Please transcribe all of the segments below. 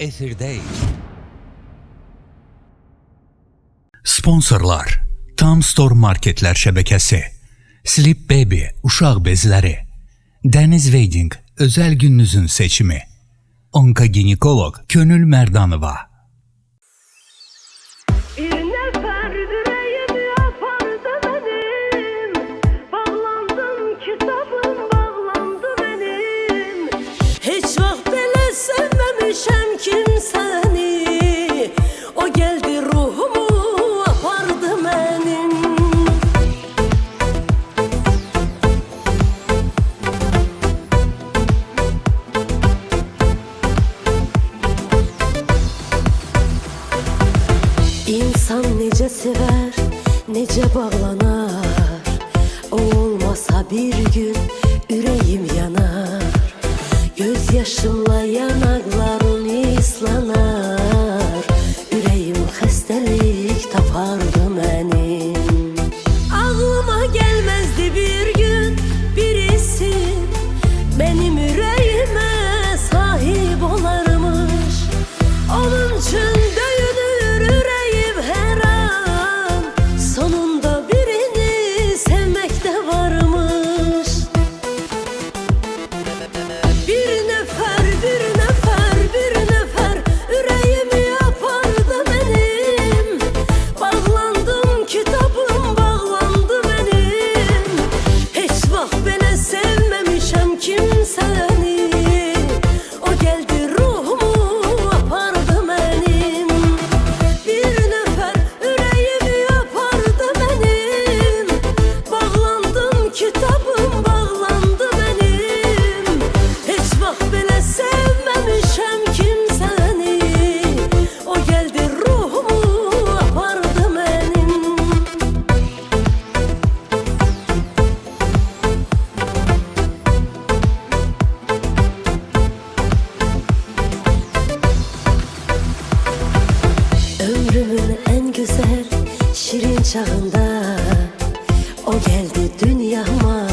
efirdeyiz. Sponsorlar: Tam Store Marketlər şəbəkəsi, Sleep Baby uşaq bezləri, Dəniz Wedding özel gününüzün seçimi, Onkoginekolog Könül Merdanova. İnsan necə sever, necə bağlanar. O olmasa bir gün ürəyim yanar. Göz yaşımla yanaqlarım islanar. Ürəyim xəstəlik tapardı mənim. Ağlıma gəlməzdi bir gün birisi benim ürəyimə sahib olarmış. Onun üçün döyünür ürəyim hər an. Sonunda birini sevməkdə varmış. Bir nəfər, bir nəfər, bir nəfər ürəyimi apardı mənim. Bağlandım, kitabım bağlandı mənim. Heç vaxt belə sevməmişəm kimsəni. O gəldi ruhumu apardı mənim. Bir nəfər ürəyimi apardı mənim. Bağlandım, kitabım bağlandı mənim. Heç vaxt belə sevməmişəm kimsəni. O gəldi ruhumu apardı mənim. Ömrümün en güzel şirin çağında o geldi dünyama,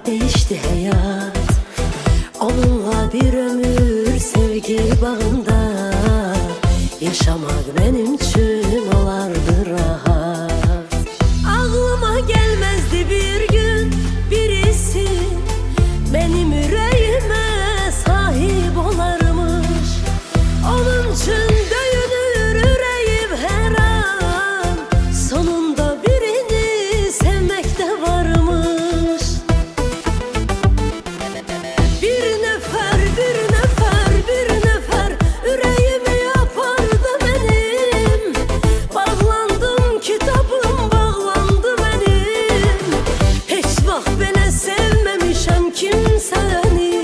değişti hayat. Onunla bir ömür sevgi bağında yaşamak benim için olardı rahat. Ağlıma gelmezdi bir gün birisi benim yüreğime sahip olarmış. Onun için döyünür yüreğim her an. Sonunda birini sevmekte varmış. Bir nefer, bir nefer, bir nefer yüreğimi apardı benim. Bağlandım, kitabım bağlandı benim. Hiç vaxt belə sevmemişəm kimsəni.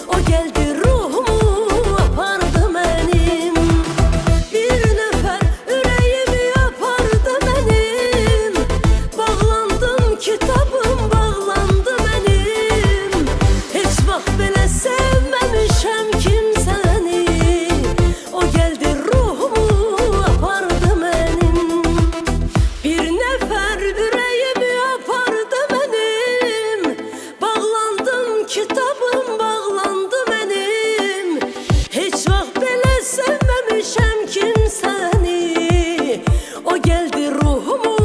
O geldi ruhumu apardı mənim. Bir nefer yüreğimi apardı benim. Bağlandım, kitabım bağlandı benim. Hiç vaxt belə sevmemişəm kimsəni. O geldi ruhumu apardı mənim. Bir nefer yüreğimi apardı benim. Bağlandım, kitabım bağlandı benim. Hiç vaxt belə sevmemişəm kimsəni. O geldi ruhumu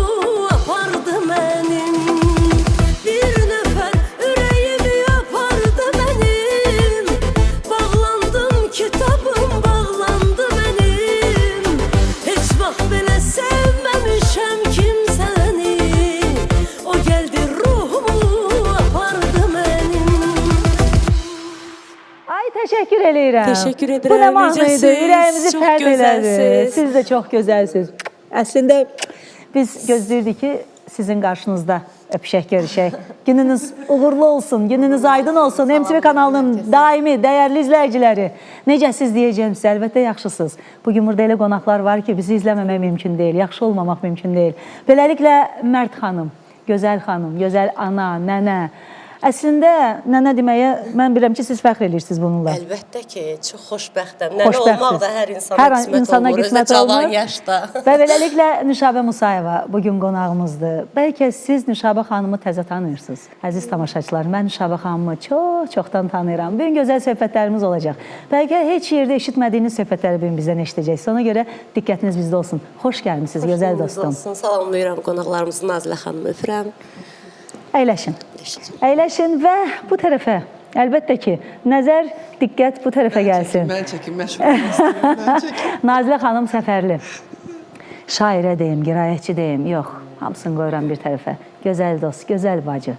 apardı mənim. Bir nefer yüreğimi apardı benim. Bağlandım, kitabım bağlandı benim. Hiç vaxt belə sevmemişəm kimsəni. O geldi ruhumu apardı mənim. Ay teşekkür ederim. Teşekkür ederim. Bu ne mahnıydı? Necəsiz? Yüreğimizi Çok fərd elədi. gözəlsiz. Siz de çok güzelsiniz. Aslında biz gözləyirdik ki sizin karşınızda öpüşək, görüşək. Gününüz uğurlu olsun, gününüz aydın olsun. MTV kanalının daimi, değerli izləyiciləri. Necəsiz deyəcəyim sizə, əlbəttə yaxşısınız. Bugün burada elə qonaqlar var ki, bizi izləməmək mümkün deyil, yaxşı olmamaq mümkün deyil. Beləliklə Mərd xanım, gözəl ana, nənə, Əslində nənə deməyə mən bilirəm ki, siz fəxr edirsiniz bununla. Əlbəttə ki, çox xoşbəxtəm. Nənə olmaq da hər insana Hər qismət insana olur, özə qismət cavan olmur. yaşda. Və beləliklə Nüşabə Musayeva bugün qonağımızdır. Bəlkə siz Nüşabə xanımı təzə tanıyırsınız. Əziz tamaşaçılar, mən Nüşabə xanımı çoxdan tanıyıram. Bugün gözəl söhbətlərimiz olacaq. Bəlkə heç yerdə eşitmədiyiniz söhbətləri bugün bizdən eşidəcəksiniz. Ona görə diqqətiniz bizdə olsun. Xoş gəlmisiniz, gözəl dostum. Salamlayıram qonaqlarımızı, Nazilə xanımı öpürəm. Əyləşin. Əyləşin və bu tərəfə. Əlbəttə ki, nəzər, diqqət bu tərəfə gəlsin. Mən çəkim, məşğul olmasın. Nazilə xanım Səfərli. Şairə deyim, qiraətçi deyim, yox. Hamısını qoyuram bir tərəfə. Gözəl dost, gözəl bacı.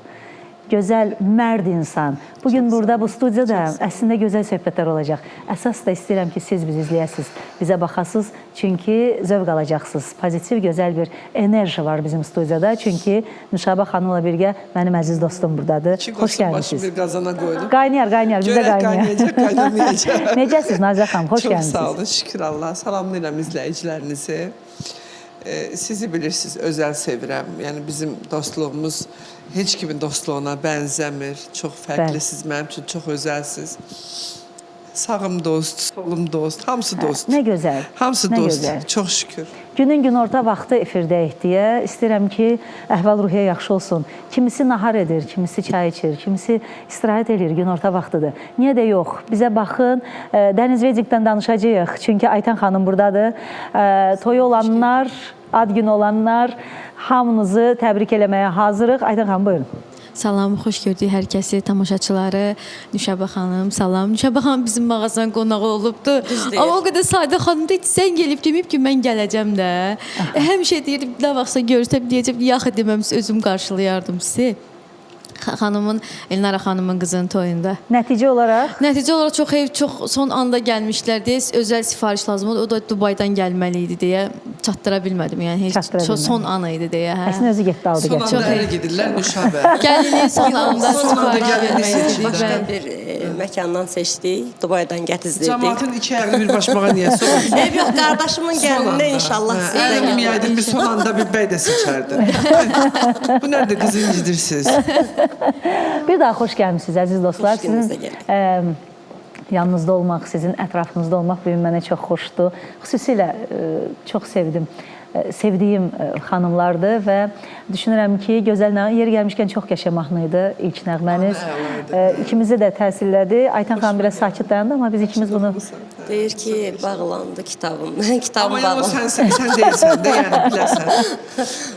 Gözəl, mərd insan. Bugün burada, bu studiyada əslində gözəl söhbətlər olacaq. Əsas da istəyirəm ki, siz bizi izləyəsiniz, bizə baxasınız. Çünki zövq alacaqsınız. Pozitiv, gözəl bir enerji var bizim studiyada. Çünki Nüşabə xanımla birgə mənim əziz dostum buradadır. Xoş gəlmişsiniz. Başım bir qazana qoydum. Qaynayar, bizə qaynayar. Qaynayacaq, qaynamayacaq. Necəsiniz Nazilə xanım, xoş Çox gəlmişsiniz. sağ olun, şükür Allah. Salamlayıram izləyicilərinizi. Sizi bilirsiniz, özəl sevirəm. Yəni bizim dostluğumuz heç kimin dostluğuna bənzəmir. Çox fərqlisiniz, mənim üçün çox özəlsiniz. Sağım dost, solum dost, hamısı dost. Nə gözəl. Hamısı nə dost, gözəl. çox şükür. Günün günorta vaxtı efirdəyik deyə istəyirəm ki, əhval-ruhiyyə yaxşı olsun. Kimisi nahar edir, kimisi çay içir, kimisi istirahət edir, günorta vaxtıdır. Niyə də yox? Bizə baxın, Dəniz Vedikdən danışacağıq. Çünki Aytan xanım buradadır. Toyu olanlar, ad günü olanlar, hamınızı təbrik eləməyə hazırıq. Aytan xanım, buyurun. Salam, xoş gördük hər kəsi, tamaşaçıları. Nüşabə xanım, salam. Nüşabə xanım bizim mağazanın qonağı olubdu. Amma o qədər sadə xanım da heç zəng elib deməyib ki, mən gələcəm də. Həmişə deyirəm, nə vaxtsa görürsəm deyəcəm ki, yaxı deməmiş özüm qarşılayardım sizi. Xanımın, Elnara xanımın qızının toyunda. Nəticə olaraq? Nəticə olaraq çox son anda gəlmişlər deyə özəl sifariş lazım oldu. O da Dubaydan gəlməli idi deyə çatdıra bilmədim. Yəni heç son an idi deyə. Əslində özü getdi aldı. Son anda ərə gedirlər Nüşabə. Gəlini son anda Son anda sifariş gəlini vermək seçdik. istədik. Başqa bir məkandan seçdik, Dubaydan gətizdirdik. Cəmaatın iki ayağını bir başmağa niyə sorulsun? Ev yox, qardaşımın gəlinə inşallah sizdən Əlim yaydım, bir son anda bir bəy də seçərdi. Bu nədir, qızı incitirsiniz? Bir daha xoş gəlmişsiniz, əziz dostlar. Xoş gəlmisiniz. Yanınızda olmaq, sizin ətrafınızda olmaq bugün mənə çox xoşdur. Xüsusilə çox sevdiyim xanımlardır və düşünürəm ki, gözəl yer gəlmişkən çox qəşəng mahnı idi ilk nəğməniz. İkimizi də təsirlədi. Aytan xanım biraz sakit dayandı, amma biz ikimiz bunu... Deyir ki, bağlandı kitabım. Kitabım Amma o bağlandı. sən deyilsən də, yəni biləsən.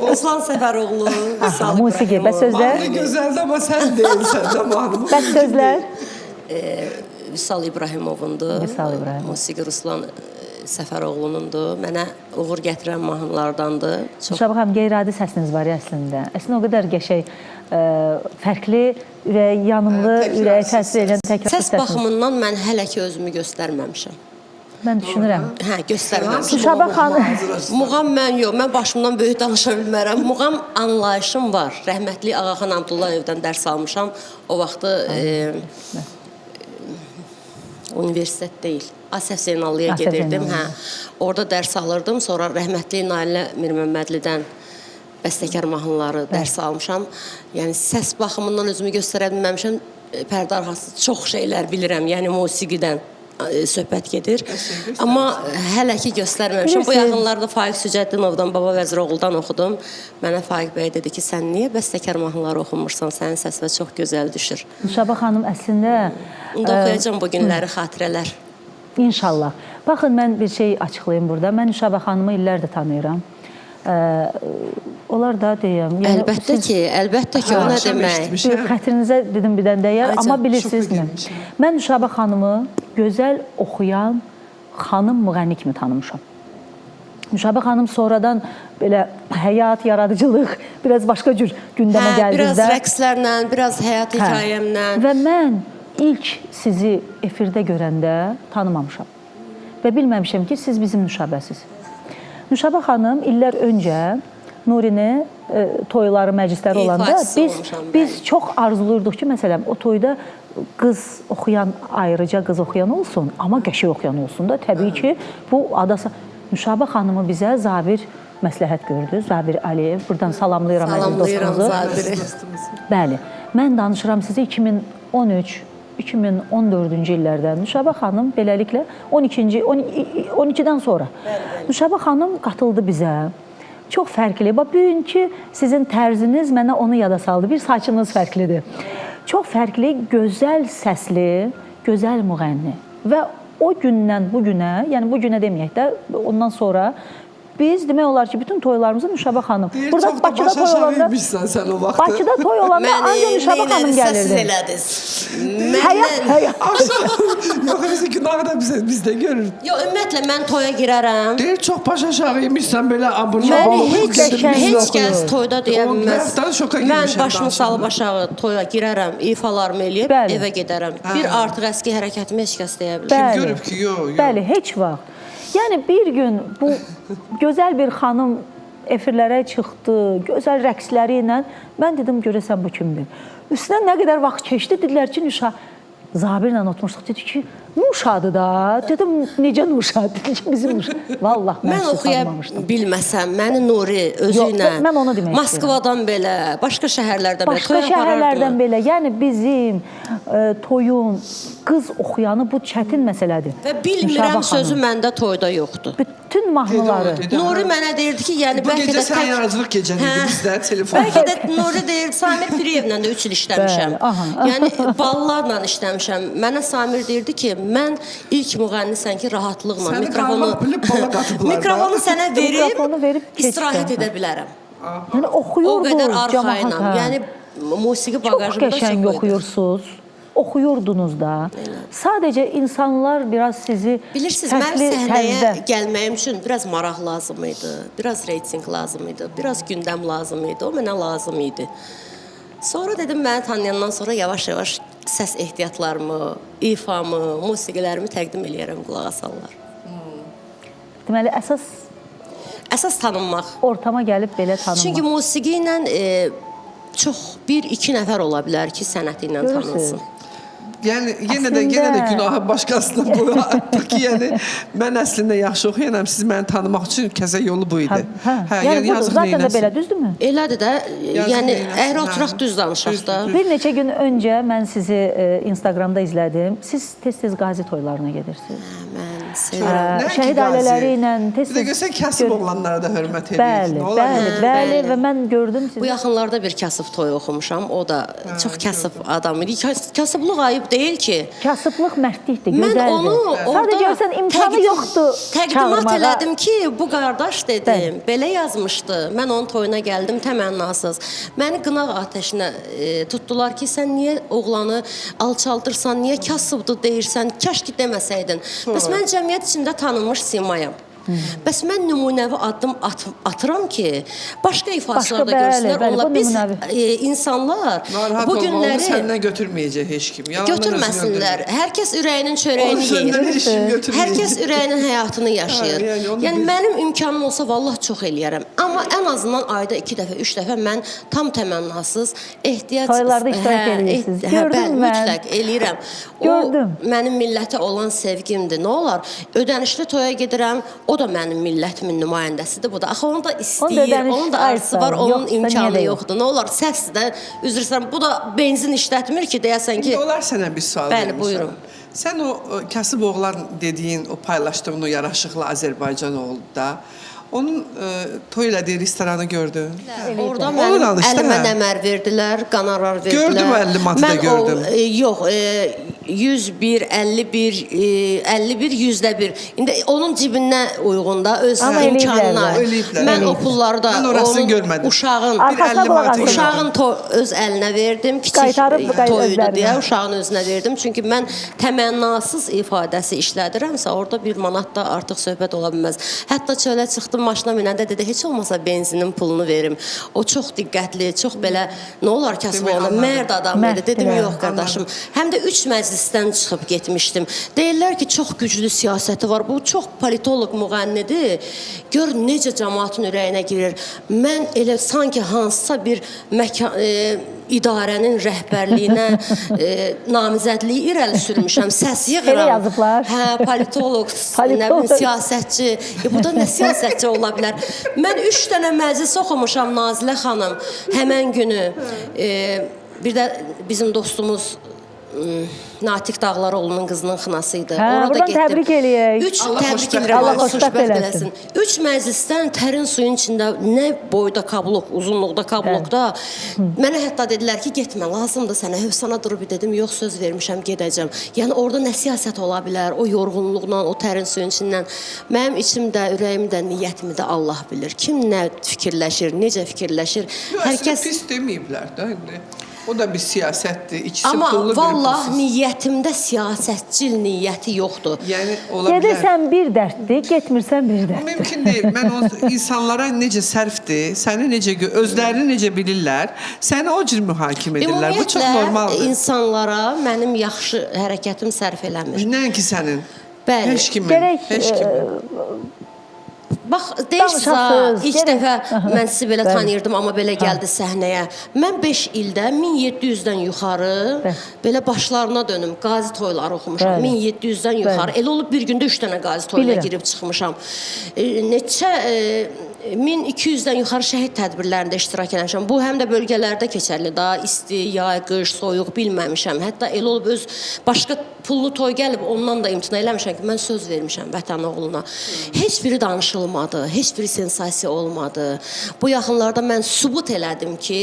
Ruslan Səfəroğlu, Vüsal Musiqi, bəs İbrahimov. sözlər? Mahnı gözəldir, amma sən deyilsən də mahnı. Bəs sözlər? Vüsal İbrahimovundur. Vüsal İbrahimov. Musiqi Ruslan Səfəroğlunundur. Mənə uğur gətirən mahnılardandır. Nüşabə xanım, qeyri-adi səsiniz var ya əslində. Əslində o qədər qəşəng, fərqli, yanımlı, ürəyə təsir edən təkrar Səs baxımından mən hələ ki özümü göstərməmişəm. Mən düşünürəm. Hə, göstərməmişəm. Nüşabə xanım, Muğam mən yox, mən başımdan böyük danışa bilmərəm. Muğam anlayışım var. Rəhmətli Ağaxan Abdullayevdən dərs almışam. O vaxtı universitet deyil. Asəf Zeynallıya Asəf gedirdim. Zeynallı. Hə. Orada dərs alırdım. Sonra rəhmətli Nailə Mirməmmədlidən bəstəkar mahnıları dərs almışam. Yəni səs baxımından özümü göstərə bilməmişəm. Pərdə arxası çox şeylər bilirəm. Yəni musiqidən söhbət gedir. Amma hələ ki göstərməmişəm. Bu yaxınlarda Faiq Sücəddinovdan, Baba Vəziroğludan oxudum. Mənə Faiq bəy dedi ki, sən niyə bəstəkar mahnıları oxumursan? Sənin səsinə çox gözəl düşür. Nüşabə xanım əslində İndi oxuyacağam bu günləri, xatirələr. İnşallah. Baxın, mən bir şey açıqlayım burada. Mən Nüşabə xanımı illərdir tanıyıram. Onlar da deyəm. Yəni, Əlbəttə ki, o nə demək? Xətrinizə dedim birdən dəyər, amma bilirsinizmi? Mən Nüşabə xanımı gözəl oxuyan xanım müğənni kimi tanımışam. Nüşabə xanım sonradan belə həyat, yaradıcılıq, biraz başqa cür gündəmə gəldiniz də. Biraz rəqslərlə, biraz həyat hekayəmlə. Və mən ilk sizi efirdə görəndə tanımamışam. Və bilməmişəm ki, siz bizim Nüşabəsiz. Nüşabə xanım illər öncə Nurini toyları, məclisləri olanda biz çox arzuluyurduq ki, məsələn, o toyda qız oxuyan, ayrıca qız oxuyan olsun, amma qəşəng oxuyan olsun da. Təbii ki, bu adasa Nüşabə xanımı bizə Zabir məsləhət gördü. Zabir Əliyev. Buradan salamlayıram əziz dostumuzu. Salamlayıram Zabiri. Bəli. Mən danışıram sizə 2013-2014-cü illərdən. Nüşabə xanım beləliklə 12-dən sonra. Nüşabə xanım qatıldı bizə. Çox fərqli. Bax, bugünkü sizin tərziniz mənə onu yada saldı. Bir saçınız fərqlidir. Çox fərqli, gözəl səsli, gözəl müğənni. Və o gündən bu günə, yəni bu günə deməyək də, ondan sonra biz demək olar ki, bütün toylarımızı Nüşabə xanım. Deyir, Burada çox da Bakıda başa toy olanda, şahıymışsan sən o vaxtı. Bakıda toy olanda ancaq Nüşabə xanım siz gəlirdi. elədiniz. Həyat. Yox, eləsə günahı da bizdə görür. Yox, ümumiyyətlə mən toya girərəm. Deyir, çox başa şahıymışsan belə abırlı Məni balığı heç qəşəng Heç yoxdur. kəs toyda deyə O bilməz. həyatdan şoka Mən girmişəm başımı danışanda. salıb aşağı toya girərəm, ifalarımı eləyib Bəli. evə gedərəm. Bir artıq əski hərəkətimi heç kəs deyə bilmir. Bəli. görüb ki, yox. Bəli, heç vaxt. Yəni bir gün bu gözəl bir xanım efirlərə çıxdı, gözəl rəqsləri ilə mən dedim görəsən bu kimdir? Üstündən nə qədər vaxt keçdi, dedilər ki, Nüşa Zabirlə oturmuşduq, dedi ki, Nuşadır da. Dedim, necə Nuşa? Dedi ki, bizim Nuşa. Vallahi mən Mən sizi oxuya tanımamışdım. bilməsəm, məni Nuri özü Yox, ilə mən onu demək Moskvadan belə, başqa şəhərlərdən belə Başqa toy şəhərlərdən aparardı. belə, yəni bizim toyun qız oxuyanı bu çətin məsələdir. Və Nüşabə bilmirəm xanım. sözü məndə toyda yoxdur. Bütün mahnıları. Dedi, Nuri mənə deyirdi ki, yəni Bu bəlkə gecə də sən yaradıcılıq gecən idi bizdə telefon. Bəlkə də Nuri deyir, Samir Piriyevlə də 3 il işləmişəm. Bəli, aha. Yəni ballarla işləmişəm. Mənə Samir deyirdi ki, mən ilk müğənnisən ki, rahatlıqla Səni mikrofonu qalmaq bilib bala qatıblar da. mikrofonu sənə Mikrofonu verib verib keçdi. istirahət edə bilərəm. Yəni O oxuyurdu qədər arxayınam. cəmaata. Yəni musiqi Çox baqajımda qəşəng idi. oxuyursunuz. Oxuyurdunuz da. Sadəcə insanlar biraz sizi Bilirsiniz, mən fərqli səhnəyə tərzdə gəlməyim üçün biraz maraq lazım idi, biraz reytinq lazım idi, biraz gündəm lazım idi, o mənə lazım idi. Sonra dedim, məni tanıyandan sonra yavaş-yavaş səs ehtiyatlarımı, ifamı, musiqilərimi təqdim eləyərəm, qulaq asanlar. deməli əsas Əsas tanınmaq. ortama gəlib belə tanınmaq. Çünki musiqi ilə çox 1-2 nəfər ola bilər ki, sənəti ilə Görürsünüz. tanınsın. Yəni yenə də Əslində- günahı başqasına qoyaq ki, yəni mən əslində yaxşı oxuyanam, siz məni tanımaq üçün kəsə yolu bu idi. Yəni budur, yazıq zaten də neynəsin? belə, düzdürmü? Elədir də, Yazıq yəni neynəsin, əgər hə. oturaq düz danışaq da. Bir neçə gün öncə mən sizi Instagramda izlədim. Siz tez-tez qazi toylarına gedirsiniz. Mən sevirəm. Nə ki, Şəhid Qazi? ailələri ilə Bir də tez-tez görsən kasıb oğlanlara da hörmət edir. Bəli, bəli, bəli və mən gördüm Bu sizi. yaxınlarda bir kasıb toyu oxumuşam. O da çox kasıb adam idi. Kasıblıq ayıb deyil ki. Kasıblıq mərdlikdir, Mən gözəldir. onu Sadəcə orada görsən imkanı yoxdur. Təqdimat çağırmağa. elədim ki, bu qardaş dedim, Bəli. belə yazmışdı. Mən onun toyuna gəldim təmənnasız. Məni qınaq atəşinə tutdular ki, sən niyə oğlanı alçaldırsan, niyə kasıbdır deyirsən, kaş ki deməsəydin. Bəs mən cəmiyyət içində tanınmış simayam. Bəs mən nümunəvi addım atıram ki, başqa ifaçılar da bəli, görsünlər. bəli, Onlar bu biz nümunəvi. insanlar Narahat bu olma, onu günləri səndən götürməyəcək heç kim. Yalandan götürməsinlər. özünü Hər kəs ürəyinin öldürür. çörəyini Onu səndən yeyir. heç kim götürməyəcək. Hər kəs ürəyinin həyatını yaşayır. Hə, yəni onu Yəni biz- mənim imkanım olsa vallah çox eləyərəm. Amma ən azından ayda 2 dəfə, 3 dəfə mən tam təmənnasız ehtiyac Toylarda iştirak edirsiniz. Gördüm bəli, mən. mütləq eləyirəm. Gördüm. O mənim millətə olan sevgimdir. Nə olar? Ödənişli toya gedirəm. O da mənim millətimin nümayəndəsidir. Bu da axı onu da istəyir. ödəniş Onun da arzusu var, aysa, onun yoxsa niyə də imkanı yox? yoxdur. Nə olar? Səsdir. Üzr istəyirəm. Bu da benzin işlətmir ki, deyəsən ki, İndi olar sənə bir sual Bəli, verim buyurun. sana. Sən o kasıb oğlan dediyin, o paylaşdığın o yaraşıqlı Azərbaycan oğlu da, onun toy elədiyi restoranı gördün. orada Onu mənim danış da, əlimə hə. nəmər verdilər, qonorar verdilər. Gördüm, 50 manatı da Mən gördüm. Yox, 101, 51, 51, %1. İndi onun cibinə uyğun da öz Amma imkanına. eləyiblər də. Eləyiblər, Mən o eləyiblər. pulları da Mən orasını onun görmədim. uşağın Arxasına Bir 50 qulaq manatı asın. Uşağın öz əlinə verdim, kiçik Qaytarıb toyudu özlərinə. deyə uşağın özünə verdim. Çünki mən təmənnasız ifadəsi işlədirəmsə, orada 1 manat da artıq söhbət ola bilməz. Hətta çölə çıxdım, maşına minəndə dedi, heç olmasa benzinin pulunu verim. O çox diqqətli, çox belə nə olar kasıb Demək, ona, anladım. mərd adam idi. Dedim, Mərddirlər. yox qardaşım. Həm də 3 məclisdən çıxıb getmişdim. Deyirlər ki, çox güclü siyasəti var. Bu çox politoloq müğənnidir. Gör necə cəmaatın ürəyinə girir. Mən elə sanki hansısa bir məkan idarənin rəhbərliyinə namizədliyi irəli sürmüşəm. Səs yığıram. Elə yazıblar. Hə, politoloq, nə bilim, siyasətçi. Bu da nə siyasətçi ola bilər? Mən 3 dənə məclis oxumuşam Nazilə xanım həmən günü. Bir də bizim dostumuz Natiq Dağlaroğlu'nun qızının xınası idi. Hə, Orada buradan getdim. təbrik eləyək. Təbrik edirəm. Allah Allah xoşbəxt xoşbəxt eləsin. eləsin. 3 məclisdən tərin suyun içində nə boyda kabloq, uzunluqda kabloqda. Mənə hətta dedilər ki, getmə, lazımdır sənə. Hövsana durub dedim, yox söz vermişəm, gedəcəm. Yəni orada nə siyasət ola bilər? O yorğunluqla, o tərin suyun içindən. Mənim içimdə, ürəyimdə, niyyətimi də Allah bilir. Kim nə fikirləşir, necə fikirləşir? Hər kəs pis deməyiblər də indi. O da bir siyasətdir. İkisi Amma pullu bir vallah pulsuz. niyyətimdə siyasətçil niyyəti yoxdur. Yəni ola bilər. Gedirsən bir dərddir, getmirsən bir dərddir. Mümkün deyil. Mən o insanlara necə sərfdir, səni necə özlərini necə bilirlər, səni o cür mühakimə edirlər. Bu çox normaldır. İnsanlara mənim yaxşı hərəkətim sərf eləmir. Nəinki sənin. Bəli. Heç kimin. Gərək, Heç kimin. Bax, deyirsiniz ha, Danışasınız, ilk gərək. dəfə mən sizi belə Bəli. tanıyırdım, amma belə gəldi səhnəyə. Mən 5 ildə 1700-dən yuxarı belə başlarına dönüm, qazi toyları oxumuşam. Bəli. 1700-dən yuxarı. Elə olub bir gündə 3 dənə qazi toyuna Bilirəm. girib çıxmışam. Neçə 1200-dən yuxarı şəhid tədbirlərində iştirak etmişəm. Bu həm də bölgələrdə keçərli. Daha isti, yay, qış, soyuq bilməmişəm. Hətta elə olub öz başqa pullu toy gəlib ondan da imtina eləmişəm ki, mən söz vermişəm vətən oğluna. Heç biri danışılmadı, heç biri sensasiya olmadı. Bu yaxınlarda mən sübut elədim ki,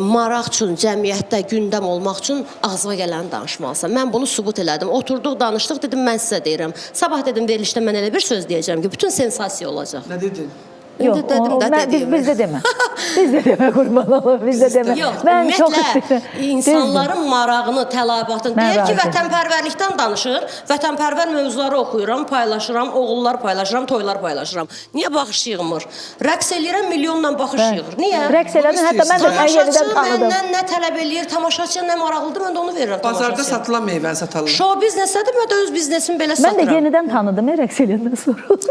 maraq üçün, cəmiyyətdə gündəm olmaq üçün ağzıma gələni danışmalısan. Mən bunu sübut elədim. Oturduq, danışdıq, dedim mən sizə deyirəm. Sabah dedim verilişdə mən elə bir söz deyəcəm ki, bütün sensasiya olacaq. Nə dedin? Yox, biz də demə. Biz də demə, qurban olum, biz də demə. Yox, Mən çox ümumiyyətlə istəyirəm. insanların marağını, tələbatını deyir ki, razıyam. vətənpərvərlikdən danışır. Vətənpərvər mövzuları oxuyuram, paylaşıram, oğullar paylaşıram, toylar paylaşıram. Niyə baxış yığmır? Rəqs eləyirəm, milyonla baxış yığır. Niyə? Rəqs elədin, hətta mən də səni yenidən Tamaşaçı tanıdım. məndən nə tələb eləyir, tamaşaçıya nə maraqlıdır, mən də onu verirəm Bazarda tamaşaçıya. satılan meyvəni satarlar. Show biznesədir, mən də öz biznesimi belə Mən də satıram. yenidən tanıdım, rəqs eləyəndən sonra.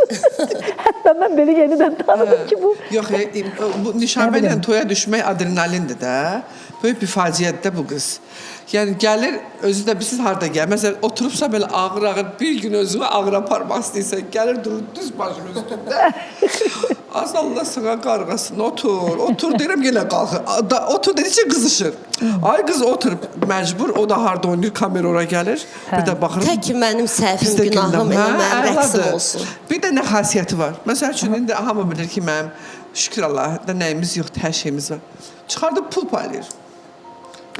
Hətta mən belə yenidən tanıdım ki, bu... Yox, bu nişabə ilə toya düşmək adrenalindir də. Böyük bir faciədir də bu qız. Yəni gəlir, özü də bilirsiz harda gəlir. Məsələn, oturubsa belə ağır-ağır bir gün özünü ağır aparmaq istəyirsən, gəlir durur düz başının üstündə. Az Allah sana qarğasın, otur deyirəm yenə qalxır. Otur dedikcə qızışır. Ay qız otur, məcbur, o da harda oynayır, kamera ora gəlir. Bir də baxırım. Tək ki mənim səhvim, Bizdə günahım gündəm. elə mənim rəqsim əladır. olsun. Bir də nə xasiyyəti var. Məsəl üçün indi hamı bilir ki, mənim şükür Allah, da nəyimiz yoxdur, hər şeyimiz var. Çıxardıb pul paylayır.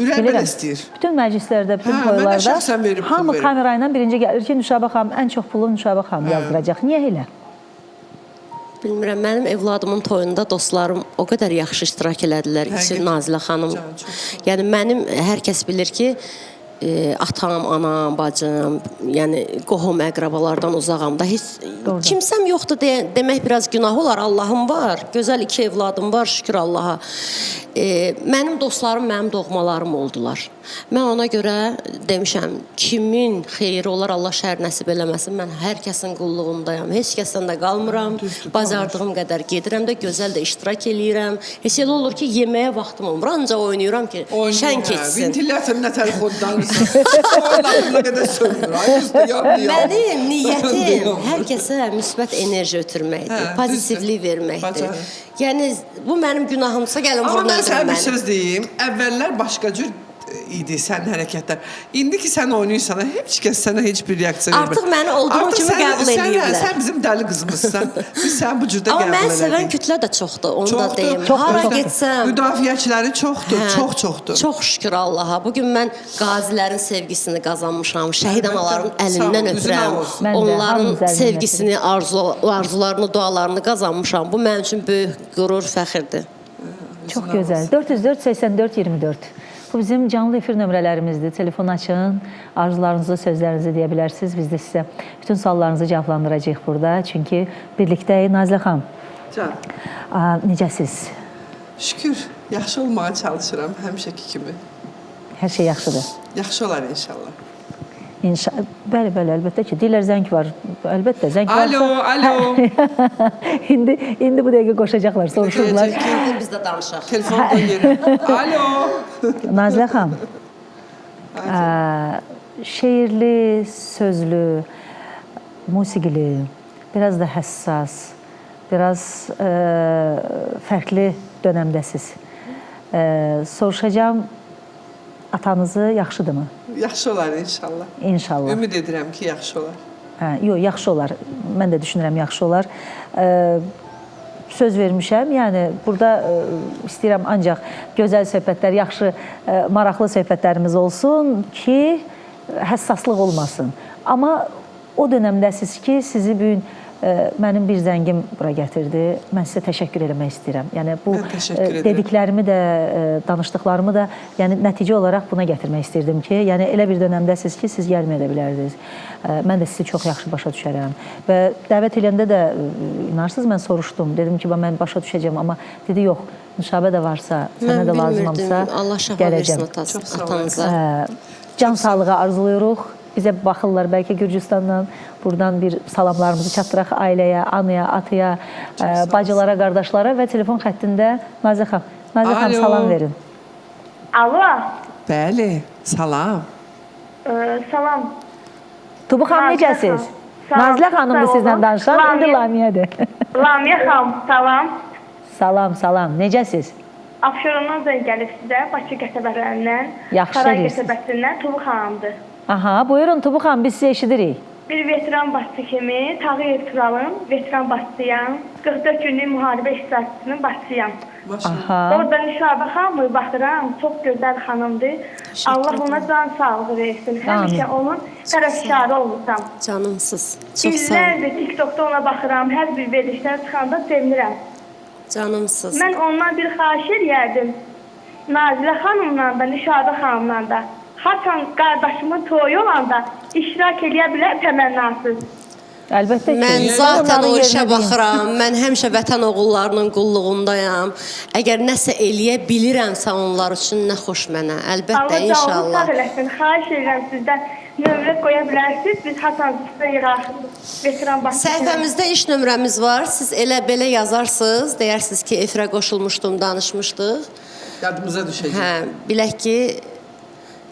Ürək belə istəyir. Bütün məclislərdə, bütün Hə, mən də şəxsən toylarda verib pul hamı verim. kamera ilə birinci gəlir ki, Nüşabə xanım, ən çox pulu Nüşabə xanım yazdıracaq. Niyə elə? Bilmirəm, mənim evladımın toyunda dostlarım o qədər yaxşı iştirak elədilər ki, Həqiqət. Nazilə xanım. Can, çox. Yəni mənim hər kəs bilir ki, atam, anam, bacım, yəni qohum əqrabalardan uzağam da heç Doğrudan. kimsəm yoxdur demək biraz günah olar. Allahım var. Gözəl 2 evladım var, şükür Allaha. Mənim dostlarım mənim doğmalarım oldular. Mən ona görə demişəm, kimin xeyri olar, Allah şər nəsib eləməsin. Mən hər kəsin qulluğundayam. Heç kəsdən də qalmıram. Bacardığım qədər gedirəm də, gözəl də iştirak eləyirəm. Heç elə olur ki, yeməyə vaxtım olmur. Ancaq oynayıram ki, şən keçsin. Ventilyatör nə tərif oddanırsa. Oynatına qədər sönür. Ay üstü yandı. Mənim niyyətim hər kəsə müsbət enerji ötürməkdir, Hə, pozitivlik düzdür. verməkdir. Bacarır. Yəni bu mənim günahımsa gəlin Amma vurun mən sənə öldürün bir məni. söz deyim. Əvvəllər başqa cür idi sənin hərəkətlər. İndi ki sən oynayırsan, heç kəs sənə heç bir reaksiya vermir. Artıq məni olduğum kimi qəbul eləyirlər. Sən bizim dəli qızımızsan. Biz səni bu cürdə Amma qəbul mən sevən elədik. kütlə də çoxdur, onu da deyim. Çox, Hara çoxdur. getsəm, Müdafiəçiləri çoxdur, hə, çoxdur. Çox şükür Allaha. Bu gün mən qazilərin sevgisini qazanmışam. Şəhid anaların Sağ ol, əlindən üzünə öpürəm. olsun. Mən də, Onların hamınız əlindən sevgisini, arzularını, dualarını qazanmışam. Bu mənim üçün böyük qürur, fəxirdir. Çox gözəl. 404 84 24. Bu bizim canlı efir nömrələrimizdir. Telefon açın, arzularınızı, sözlərinizi deyə bilərsiniz. Biz də sizə bütün suallarınızı cavablandıracağıq burada. Çünki birlikdəyik. Nazilə xanım, Can, necəsiz? şükür, yaxşı olmağa çalışıram həmişəki kimi. Hər şey yaxşıdır. Yaxşı olar inşallah. Bəli, əlbəttə ki, deyirlər zəng var. Əlbəttə, zəng varsa... Alo. İndi bu dəqiqə qoşacaqlar, soruşurlar. Biz də danışaq. Telefon qoyuram. Alo. Nazilə xanım, şeirli, sözlü, musiqili, biraz da həssas, biraz fərqli dönəmdəsiz. Soruşacağım, atanızı yaxşıdırmı? Yaxşı olar inşallah. İnşallah. Ümid edirəm ki, yaxşı olar. Yox, yaxşı olar. Mən də düşünürəm, yaxşı olar. Söz vermişəm, yəni burada istəyirəm ancaq gözəl söhbətlər, yaxşı, maraqlı söhbətlərimiz olsun ki, həssaslıq olmasın. Amma o dönəmdəsiz ki, sizi bu gün mənim bir zəngim bura gətirdi. Mən sizə təşəkkür eləmək istəyirəm. Yəni bu dediklərimi də, danışdıqlarımı da, yəni nəticə olaraq buna gətirmək istirdim ki, yəni elə bir dönəmdəsiz ki, siz gəlməyə də bilərdiniz. Mən də sizi çox yaxşı başa düşərəm. Və dəvət edəndə də inarsınız, mən soruşdum. Dedim ki, mən başa düşəcəm, amma dedi yox, Nüşabə də varsa, sənə də lazımamsa gələcəm. Atanıza. Can sağlığı arzuluyuruq. Bizə baxırlar bəlkə Gürcüstandan, buradan bir salamlarımızı çatdıraq ailəyə, anaya, ataya, bacılara, qardaşlara və telefon xəttində Nazə xanım. Nazə xanım, salam verin. Alo. Bəli, salam. Salam. Tubu xanım, necəsiz? Nazilə xanımdır sizlə danışan, indi Lamiyədir. Lamiyə xanım, salam. Salam, salam. Necəsiz? Abşerondan zəng gəlib sizə, Bakı qəsəbələrindən, Yaxşı Saray edirsiniz. qəsəbəsindən Tubu xanımdır. Aha, buyurun Tubu xanım, biz sizi eşidirik. Bir veteran başçı kimi Tağıyev Turalın veteran başçıyam. 44 günlük müharibə iştirakçısının başçıyam. Aha. Orada Nüşabə xanımı baxıram, çox gözəl xanımdır. Allah ona can sağlığı versin. Həmişə onun tərəfkarı olacam. Canımsız. Çox sağ olun. İllərdir TikTokda ona baxıram, hər bir verilişdən çıxanda sevinirəm. Canımsız. Mən ondan bir xahiş edərdim. Nazilə xanımla da, Nüşabə xanımla da. Haçan qardaşımın toyu olanda iştirak edə bilər təmənnasız. Əlbəttə ki. Mən zaten o işə baxıram. Mən həmişə vətən oğullarının qulluğundayam. Əgər nəsə eləyə bilirəmsə onlar üçün nə xoş mənə. Əlbəttə, Allah canınızı inşallah. sağ eləsin. Xahiş edirəm sizdən nömrə qoya bilərsiniz. Biz Haçan sizə veteran başçısıyıq. Səhifəmizdə iş nömrəmiz var. Siz elə belə yazarsınız. Deyərsiniz ki, efirə qoşulmuşdum, danışmışdıq. Yadımıza düşəcək. Hə, bilək ki,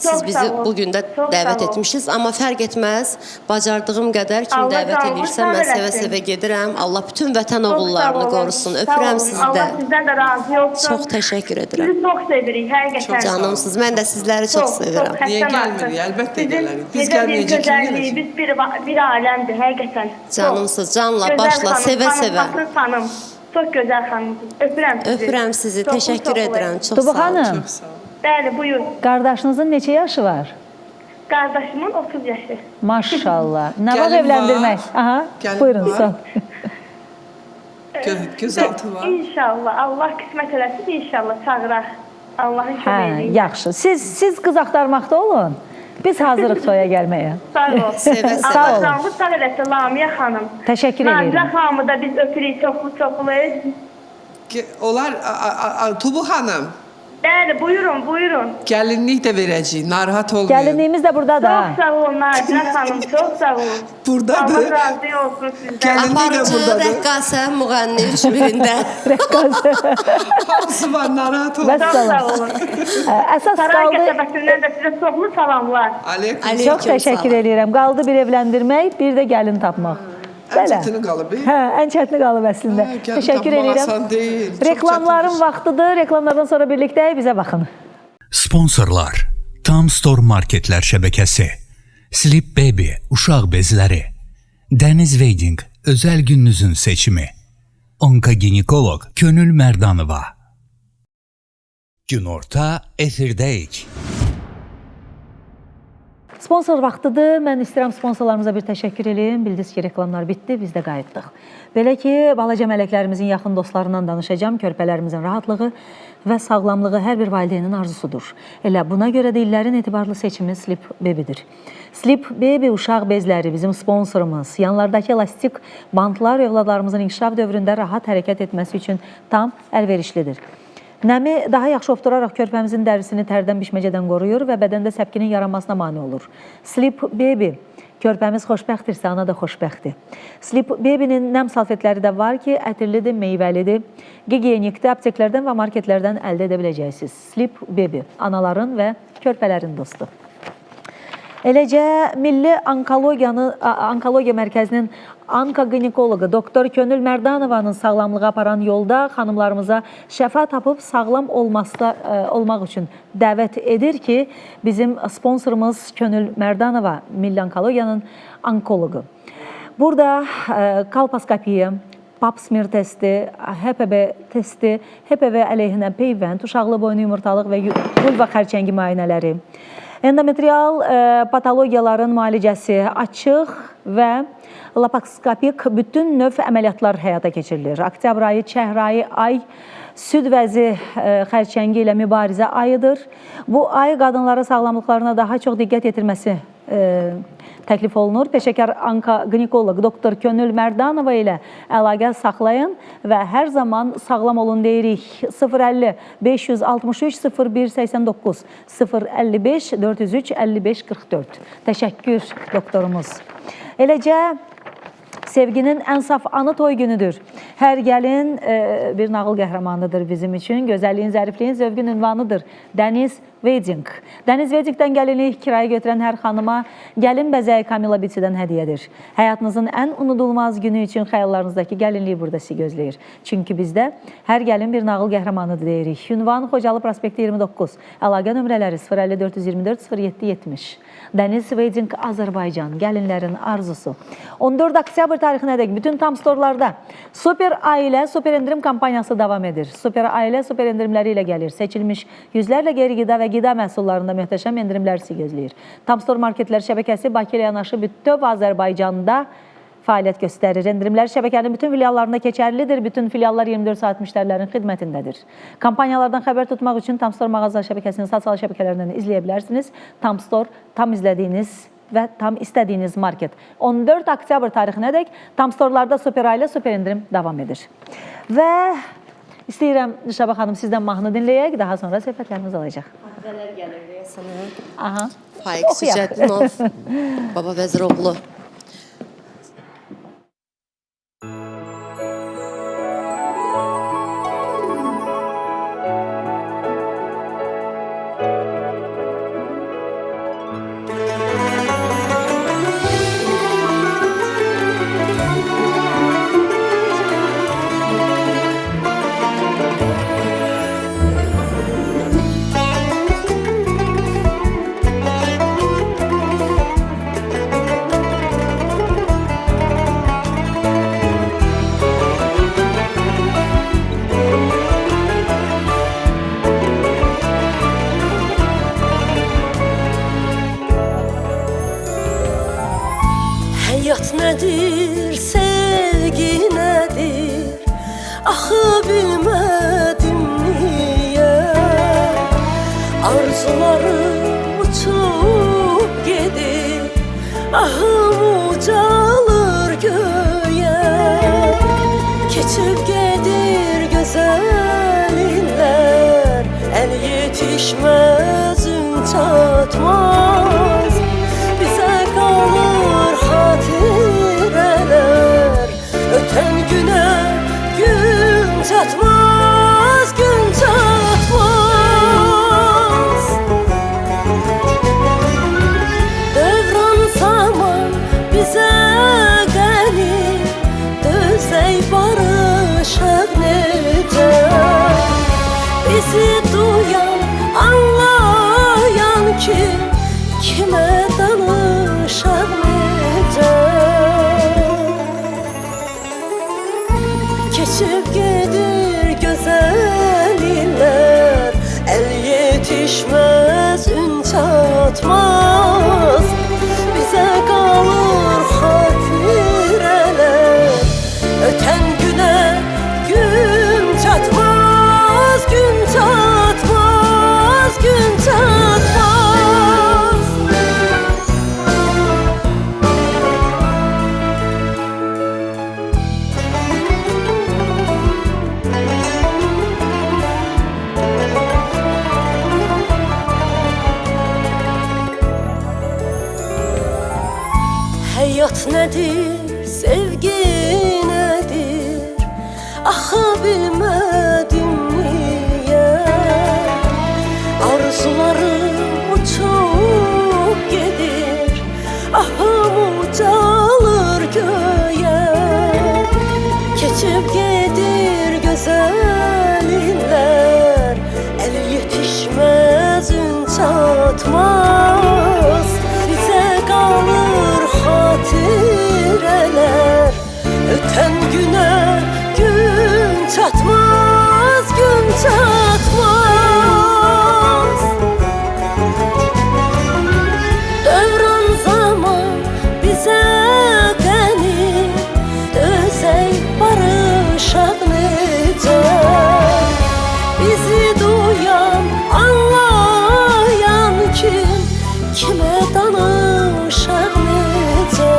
siz Çox bizi sağ ol. bugün də Çox dəvət sağ ol. etmişsiniz. Amma fərq etməz. Bacardığım qədər kim Allah dəvət canınızı edirsə, sağ mən eləsin. sevə-sevə gedirəm. Allah bütün vətən Çox sağ oğullarını olun. qorusun. Sağ Öpürəm olun. sizi Allah də. sizdən də razı olsun. Çox təşəkkür edirəm. Sizi çox sevirik, həqiqətən. Canımsız. Mən də sizləri çox sevirəm. Niyə həddən gəlmirik? artıq. Əlbəttə Sizin gələrik. Biz necə bir gəlməyəcək, kim gözəlliyi, gələcək? Biz bir aləmdir, həqiqətən. Canımsız, canla, Gözəl başla, xanım, sevə-sevə. xanım, xanım. Çox gözəl xanımsınız. Öpürəm sizi. Öpürəm sizi. Çoxlu Təşəkkür çoxlu. edirəm. Çox Tubu sağ olun. xanım, Çox sağ ol. Bəli, buyur. qardaşınızın neçə yaşı var? Qardaşımın 30 yaşı. Maşallah. Nə var Gəlin evləndirmək? var. Aha, Gəlin buyurun, var. son. Gözaltı var. İnşallah. Allah qismət eləsin, inşallah çağıraq. Allahın Hə, köməyi. yaxşı. Siz qız axtarmaqda olun. Biz hazırıq toya gəlməyə. Sağ ol. Sevə-sevə. Sağ Allah olun. canlı sağ eləsin Lamiyə xanım. Təşəkkür Nazilə edirəm. xanımı da biz öpürük çoxlu. Onlar, Tubu xanım, Bəli, buyurun. gəlinlik də verəcəyik, narahat olmayın. Gəlinliyimiz də burada da. Çox sağ olun Nazilə xanım, çox sağ olun. Buradadır. Allah razı olsun sizdən. Gəlin- Gəlinlik də Aparıcı, buradadır. rəqqasə, müğənni üç birində. Hamısı var, narahat olmayın. Bəs Çox sağ salam. olun. Əsas Saray qaldı. qəsəbəsindən də sizə çoxlu salamlar. Aleyküm. Ali- Çox təşəkkür edirəm. Qaldı bir evləndirmək, bir də gəlin tapmaq. Ən çətini qalıb. Hə, ən çətini qalıb əslində. gəlin Təşəkkür tapmaq edirəm. asan deyil. Çox Reklamların çətin. vaxtıdır. Reklamlardan sonra birlikdə bizə baxın. Sponsorlar: Tam Store Marketlər şəbəkəsi, Sleep Baby uşaq bezləri, Dəniz Wedding özəl gününüzün seçimi, Onkoginekoloq Könül Mərdanova. Günorta efirdəyik. Sponsor vaxtıdır. Mən istəyirəm sponsorlarımıza bir təşəkkür edeyim. Bildiniz ki, reklamlar bitdi, biz də qayıtdıq. Belə ki, balaca mələklərimizin yaxın dostlarından danışacağım. Körpələrimizin rahatlığı və sağlamlığı hər bir valideynin arzusudur. Elə buna görə də illərin etibarlı seçimi Sleep Baby-dir. Sleep Baby uşaq bezləri bizim sponsorumuz. Yanlardakı elastik bantlar övladlarımızın inkişaf dövründə rahat hərəkət etməsi üçün tam əlverişlidir. Nəmi daha yaxşı ovduraraq körpəmizin dərisini tərdən bişməcədən qoruyur və bədəndə səpkinin yaranmasına mane olur. Sleep Baby. Körpəmiz xoşbəxtdirsə, ana da xoşbəxtdir. Sleep Baby-nin nəm salfetləri də var ki, ətirlidir, meyvəlidir. Gigiyenikdə, apteklərdən və marketlərdən əldə edə biləcəksiniz. Sleep Baby. Anaların və körpələrin dostu. Eləcə Milli Onkologiya Mərkəzinin onkoginekoloqu doktor Könül Mərdanovanın sağlamlığa aparan yolda xanımlarımıza şəfa tapıb sağlam olmaq üçün dəvət edir ki, bizim sponsorumuz Könül Mərdanova, Milli Onkologiyanın onkoloqu. Burada kolposkopiya, pap smear testi, HPV testi, HPV əleyhinə peyvənd, uşaqlı boynu yumurtalıq və vulva xərçəngi müayinələri, endometrial patologiyaların müalicəsi, açıq və laparoskopik bütün növ əməliyyatlar həyata keçirilir. Oktyabr ayı, çəhr ayı, ay süd vəzi xərçəngi ilə mübarizə ayıdır. Bu ay qadınlara sağlamlıqlarına daha çox diqqət yetirməsi təklif olunur. Peşəkar onkoginekoloq doktor Könül Mərdanova ilə əlaqə saxlayın və hər zaman sağlam olun deyirik. 050 563 0189 055 403 55 44. Təşəkkür doktorumuz. Eləcə sevginin ən saf anı toy günüdür. Hər gəlin bir nağıl qəhrəmanıdır bizim üçün. Gözəlliyin, zərifliyin, zövqün ünvanıdır. Dəniz Wedding. Dəniz Weddingdən gəlinlik kirayə götürən hər xanıma gəlin bəzəyi Kamila Bitsidən hədiyyədir. Həyatınızın ən unudulmaz günü üçün xəyallarınızdakı gəlinliyi burada sizi gözləyir. Çünki bizdə hər gəlin bir nağıl qəhrəmanıdır deyirik. Ünvan Xocalı prospekti 29. Əlaqə nömrələri 050 424 07 70. Dəniz Wedding Azərbaycan. Gəlinlərin arzusu. 14 oktyabr tarixinədək bütün tam storlarda Super Ailə Super endirim kampaniyası davam edir. Super Ailə super endirimləri ilə gəlir. Seçilmiş yüzlərlə qeyri qida və qida məhsullarında möhtəşəm endirimlər sizi gözləyir. Tam Store Marketlər şəbəkəsi Bakı ilə yanaşı bütöv Azərbaycanda fəaliyyət göstərir. Endirimlər şəbəkənin bütün filiallarında keçərlidir. Bütün filiallar 24 saat müştərilərin xidmətindədir. Kampanyalardan xəbər tutmaq üçün Tam Store mağaza şəbəkəsinin sosial şəbəkələrindən izləyə bilərsiniz. Tam Store, tam izlədiyiniz və tam istədiyiniz market. 14 oktyabr tarixinədək Tam Store'larda Super Ailə super endirim davam edir. Və istəyirəm Nişabə xanım sizdən mahnı dinləyək, daha sonra söhbətlərimiz olacaq. Nələr gəlir deyəsənə? Aha. Faiq Sücəddinov, Baba Vəziroğlu. Həyat nədir, sevgi nədir, axı bilmədim niyə. Arzularım uçub gedir, ahım ucalır göyə. Keçib gedir gözəl illər, əl yetişməz, ün çatmaz. Bizə qalır xatirələr, ötən günə gün çatmaz, gün çatmaz. Dövran zaman bizə qəni, dözək barışaq necə. Bizi duyan, anlayan ki, kimə danışaq necə. Keçib gedir gözəl illər, əl yetişməz, ün çatmaz. Bizə qalır xatirələr, ötən günə gün çatmaz, gün çatmaz, gün çatmaz. Həyat nədir, sevgi nədir, axı bilmədim niyə. Arzularım uçub gedir, ahım ucalır göyə. çatmaz. Bize kalır hatireler. Öten güne gün çatmaz, gün çatmaz. Dövran zaman bize gani, özey barışak nece. Bizi duyan, anlayan kim, kime danışak nece.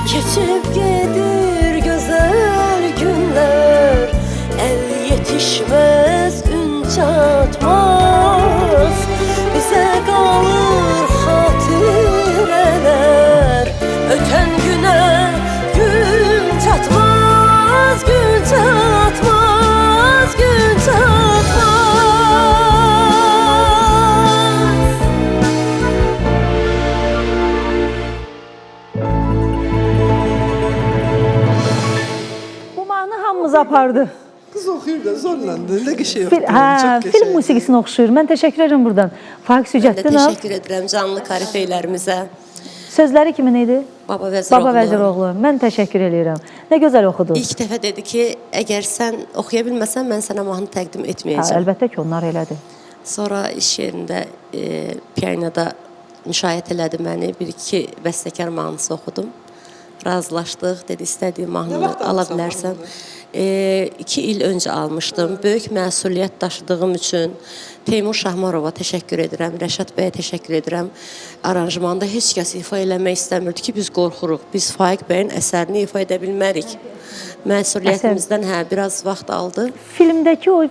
Keçip gedir güzel günler, el yetişmez, ün çatmaz. Bize kalır hatireler. Öten güne gün çatmaz, gün çatmaz, gün çatmaz. Bu mahnı hamımız apardı. Kız oxuyur da zorlandı. Nə qəşəng Fil, oxudu. hə, Çox film qəşəng. musiqisini oxşuyur. Mən təşəkkür edirəm buradan. Faiq Mən də Sücətdinov. təşəkkür edirəm canlı korifeylərimizə. Sözləri kimin idi? Baba Vəziroğlu. Baba Vəziroğlu. Mən təşəkkür edirəm. Nə gözəl oxudu. İlk dəfə dedi ki, əgər sən oxuya bilməsən, mən sənə mahnı təqdim Hə, etməyəcəm. əlbəttə ki, onlar elədi. Sonra iş yerində pianoda müşayiət elədi məni. Bir-iki bəstəkar mahnısı oxudum. Razılaşdıq, dedi istədiyin mahnını vaxt ala almısan bilərsən. mahnını? 2 il öncə almışdım. Böyük məsuliyyət daşıdığım üçün Teymur Şahmarova təşəkkür edirəm, Rəşad bəyə təşəkkür edirəm. Aranjmanda heç kəs ifa eləmək istəmirdi ki, biz qorxuruq. Biz Faiq bəyin əsərini ifa edə bilmərik. Məsuliyyətimizdən biraz vaxt aldı. Filmdəki o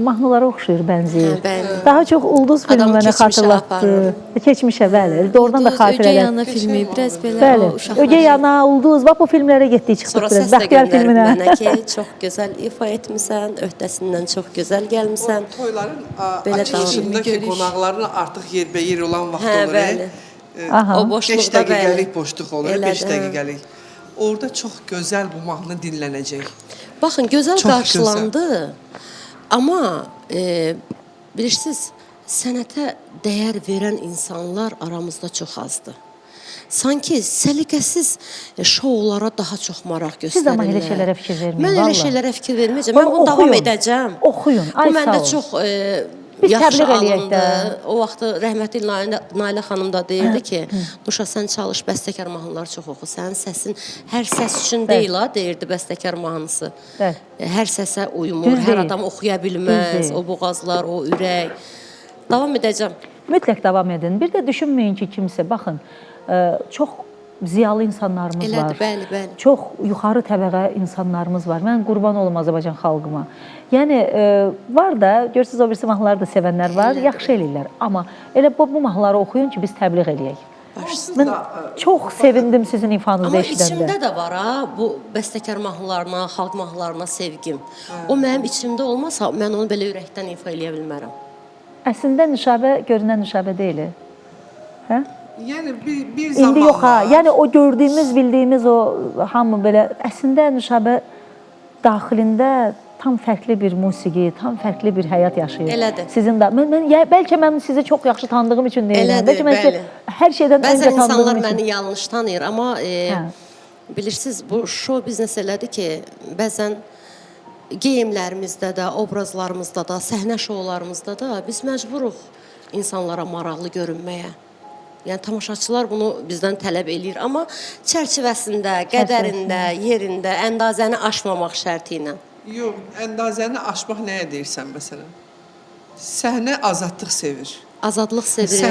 mahnılara oxşuyur, bənzəyir. Hə, bəli. Daha çox Ulduz filmi Adamı mənə keçmişə xatırlatdı. aparır. Keçmişə, bəli. Doğrudan da Ögey xatirələr. Ana filmi biraz belə Bəli. o uşaqlar. Ögey Ana, Ulduz, bax bu filmlərə getdik, çıxdıq Sonra biraz. səs də Bəxtiyar göndərib filminə. mənə ki, çox gözəl ifa etmisən, öhdəsindən çox gözəl gəlmisən. Toyların Belə açılışındakı davam. qonaqların artıq yerbəyer olan vaxt Hə, olur. bəli. Aha. O 5 boşluqda dəqiqəlik bəli. boşluq olur, Elədir, 5 hə. dəqiqəlik. Orada çox gözəl bu mahnı dinlənəcək. Baxın, gözəl Çox qarşılandı. Amma bilirsiniz, sənətə dəyər verən insanlar aramızda çox azdır. Sanki səliqəsiz şoulara daha çox maraq göstərirlər. Siz amma elə şeylərə fikir verməyin, Mən elə vallahi. şeylərə fikir verməyəcəm. Bax, Mən bunu davam oxuyun. edəcəm. Oxuyun. Ay, Bu məndə sağ olun. çox Biz yaxşı təbliğ eləyək alındı. də. O vaxt rəhmətli Nailə xanım da deyirdi ki, Duşa sən çalış, bəstəkar mahnılar çox oxu. Sənin səsin hər səs üçün deyil ha, deyirdi bəstəkar mahnısı. Bəli. Hər səsə uymur, Düz hər deyil. adam oxuya Düz bilməz. deyil. O boğazlar, o ürək. Davam edəcəm. Mütləq davam edin. Bir də düşünməyin ki, kimsə, baxın, çox ziyalı insanlarımız Elədir, var. bəli, bəli. Çox yuxarı təbəqə insanlarımız var. Mən qurban olum Azərbaycan xalqıma. Yəni var da, görürsüz o birisi mahnıları da sevənlər var, yaxşı eləyirlər. Amma elə bu mahnıları oxuyun ki, biz təbliğ eləyək. Mən çox sevindim sizin ifanızı Amma eşidəndə. içimdə də var ha, bu bəstəkar mahnılarına, xalq mahnılarına sevgim. O mənim içimdə olmasa, mən onu belə ürəkdən ifa eləyə bilmərəm. Əslində Nüşabə görünən Nüşabə deyil. Hə? Yəni bir zamanlar... İndi yox ha. Yəni o gördüyümüz, bildiyimiz o hamı belə əslində Nüşabə daxilində tam fərqli bir musiqi, tam fərqli bir həyat yaşayır. Elədir. Sizin də bəlkə mən sizi çox yaxşı tanıdığım üçün deyirəm. Elədir, Bəlkə mən sizi bəli. hər şeydən öncə Bəzən tanıdığım insanlar üçün. məni yanlış tanıyır, amma Hə. bilirsiniz, bu show biznes elədir ki, bəzən geyimlərimizdə də, obrazlarımızda da, səhnə şoularımızda da biz məcburuq insanlara maraqlı görünməyə. Yəni tamaşaçılar bunu bizdən tələb eləyir, amma çərçivəsində, qədərində, yerində, əndazəni aşmamaq şərti ilə. Yox, əndazəni aşmaq nəyə deyirsən məsələn? Səhnə azadlıq sevir. Azadlıq sevir.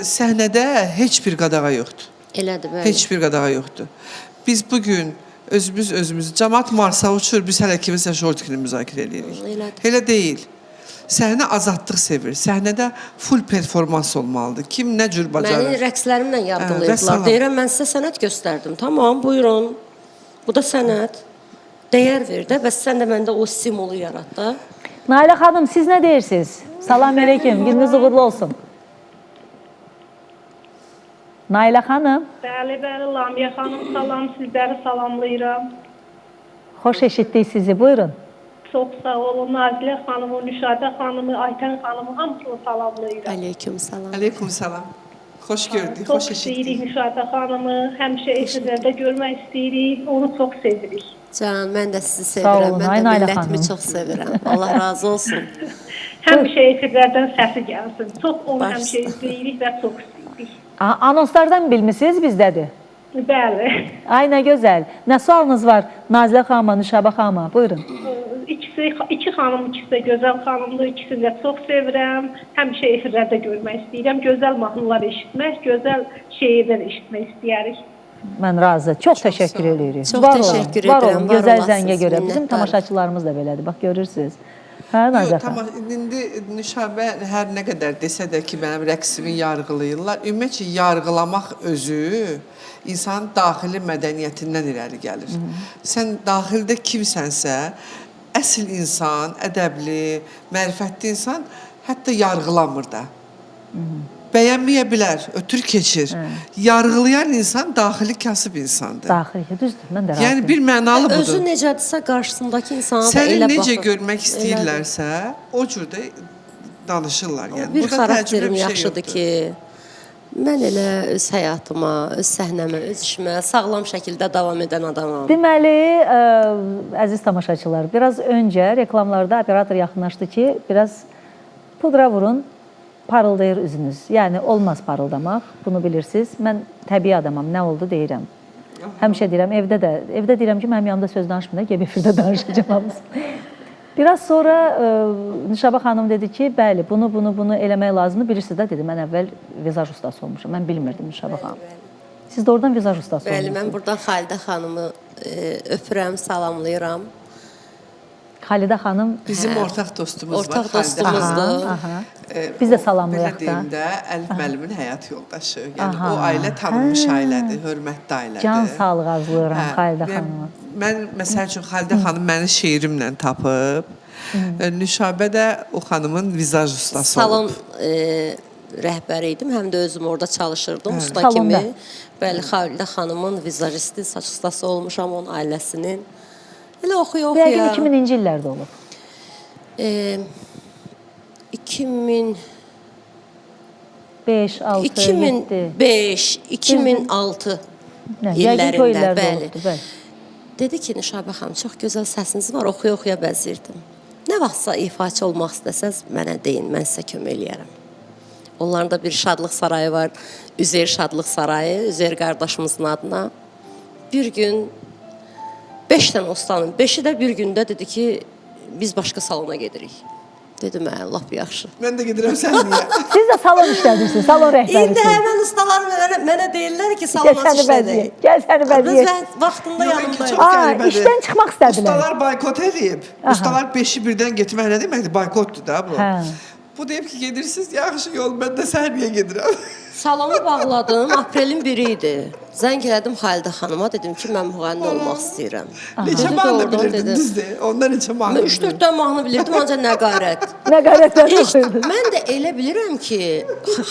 Səhnədə heç bir qadağa yoxdur. Elədir, bəli. Heç bir qadağa yoxdur. Biz bugün özümüz cəmaət Marsa uçur, biz hələ kiminsə şortikini müzakirə edirik. Elədir. Elə deyil. Səhnə azadlıq sevir. Səhnədə full performans olmalıdır. Kim nə cür bacarır. Məni rəqslərimlə yargılayırdılar. rəssamam. Deyirəm, mən sizə sənət göstərdim. Tamam, buyurun. Bu da sənət. Dəyər ver də, bəs sən də məndə o stimulu yarat da. Nailə xanım, siz nə deyirsiniz? Salam əleykum, gününüz uğurlu olsun. Nailə xanım, Bəli, Lamiyə xanım, salam, sizləri salamlayıram. xoş eşitdik sizi, buyurun. Çox sağ olun. Nazilə xanımı, Nüşadə xanımı, Aytən xanımı hamısını salamlayıram. Aleyküm salam. Aleyküm salam. Xoş gördük, Çox xoş istəyirik eşitdik. Nüşadə xanımı. Həmişə efirlərdə görmək istəyirik. Onu çox sevirik. Can, mən də sizi Sağ sevirəm. olun, Mən ay də Nailə millətimi xanım. çox sevirəm. Allah razı olsun. Həmişə efirlərdən səsi gəlsin. Çox onu Baş həmişə izləyirik və çox istəyirik. Anonslardan bilmisiniz bizdədir. Bəli. Ay nə gözəl. Nə sualınız var Nazilə xanıma, Nüşabə xanıma? Buyurun. İki xanım, ikisi də gözəl xanımdır. İkisini də çox sevirəm. Həmişə efirlərdə görmək istəyirəm. Gözəl mahnılar eşitmək, gözəl şeirlər eşitmək istəyirik. Mən razı. Çox təşəkkür sağ olun. edirik. Çox Var olun, təşəkkür var edirəm, olun. var Gözəl olasınız, zəngə görə. Bizim minnətdarım. tamaşaçılarımız da belədir. Bax görürsüz. Hə Nazilə Yox, xanım. tamam. İndi Nüşabə hər nə qədər desə də ki, mənim rəqsimi yarğılayırlar. Ümumiyyətcə yarğılamaq özü insanın daxili mədəniyyətindən irəli gəlir. Sən daxildə kimsənsə, əsl insan, ədəbli, mərifətli insan hətta yarğılamır da. Bəyənməyə bilər, ötür keçir. Yarğılayan insan daxili kasıb insandır. Daxili, düzdür. Mən də razıyam. Yəni bir mənalı budur. Özü necədirsə qarşısındakı insana da Səni elə necə baxır. görmək istəyirlərsə, o cür də danışırlar. Yəni Bir burada xarakterim təəccüblü bir şey yaxşıdır yoxdur. ki, mən elə öz həyatıma, öz səhnəmə, öz işimə sağlam şəkildə davam edən adamam. Deməli, əziz tamaşaçılar, biraz öncə reklamlarda operator yaxınlaşdı ki, biraz pudra vurun, parıldayır üzünüz. Yəni olmaz parıldamaq, bunu bilirsiniz. Mən təbii adamam, nə oldu deyirəm. Həmişə deyirəm, evdə deyirəm ki, mənim yanımda söz danışmır, gəlib efirdə danışacağam hamısı. Biraz sonra Nüşabə xanım dedi ki, bəli, bunu eləmək lazımdır. Bilirsiniz də dedi, mən əvvəl vizaj ustası olmuşam. Mən bilmirdim Nüşabə xanım. Siz də oradan vizaj ustası Bəli, olmuşsunuz. mən buradan Xalidə xanımı öpürəm, salamlayıram. Xalidə xanım Bizim ortaq dostumuz var. Ortaq Xalidə dostumuzdur. xanım. Aha. Biz də O, salamlayaq belə deyim da. də, Əlif müəllimin həyat yoldaşı. Yəni Aha. o ailə tanınmış ailədir, hörmətli ailədir. Can sağlığı arzulayıram Hə, Xalidə və xanıma. Mən məsəl üçün Xalidə xanım məni şeirimlə tapıb. Nüşabə də o xanımın vizaj ustası Salon olub. rəhbəri idim, həm də özüm orada çalışırdım usta Salonda. kimi. Bəli, Xalidə xanımın vizajisti, saç ustası olmuşam onun ailəsinin. Elə oxuya-oxuya. Yəqin 2000-ci illərdə olub. 2000 5, 6, 7. 2005, 2006 Yəqin ki, o illərdə bəli. olubdu, bəli. Dedi ki, Nüşabə xanım, çox gözəl səsiniz var, oxuya-oxuya bəzirdim. Nə vaxtsa ifaçı olmaq istəsəz, mənə deyin, mən sizə kömək eləyərəm. Onların da bir şadlıq sarayı var, Üzeyir Şadlıq Sarayı, Üzeyir qardaşımızın adına. Bir gün 5 dənə ustanın, 5-i də bir gündə dedi ki, biz başqa salona gedirik. Dedim, lap yaxşı. Mən də gedirəm sən niyə? Siz də salon işlədirsiniz, salon İndi rəhbərisiniz. həmən ustalar mənə deyirlər ki, Gəl salona səni bəzəyək, işlədək. gəl səni bəzəyək. Mən vaxtında Yox, yanımdayım. çox qəribədir. işdən çıxmaq istədilər. Ustalar boykot edib. Ustalar 5-i birdən getmək nə deməkdir? Boykotdur da bu. Hə. Bu deyib ki, gedirsiniz, yaxşı yol, mən də sən niyə gedirəm? Salonu bağladım, aprelin 1-i idi. Zəng elədim Xalidə xanıma, dedim ki, mən müğənni olmaq istəyirəm. Neçə Dedi, mahnı doğrudan bilirdin, dedi. düzdür? Ondan neçə mahnı Mən bilirdin? 3-4 dənə mahnı bilirdim, ancaq nəqarət. Nə qarətlər İlk, oxuyurdunuz. mən də elə bilirəm ki,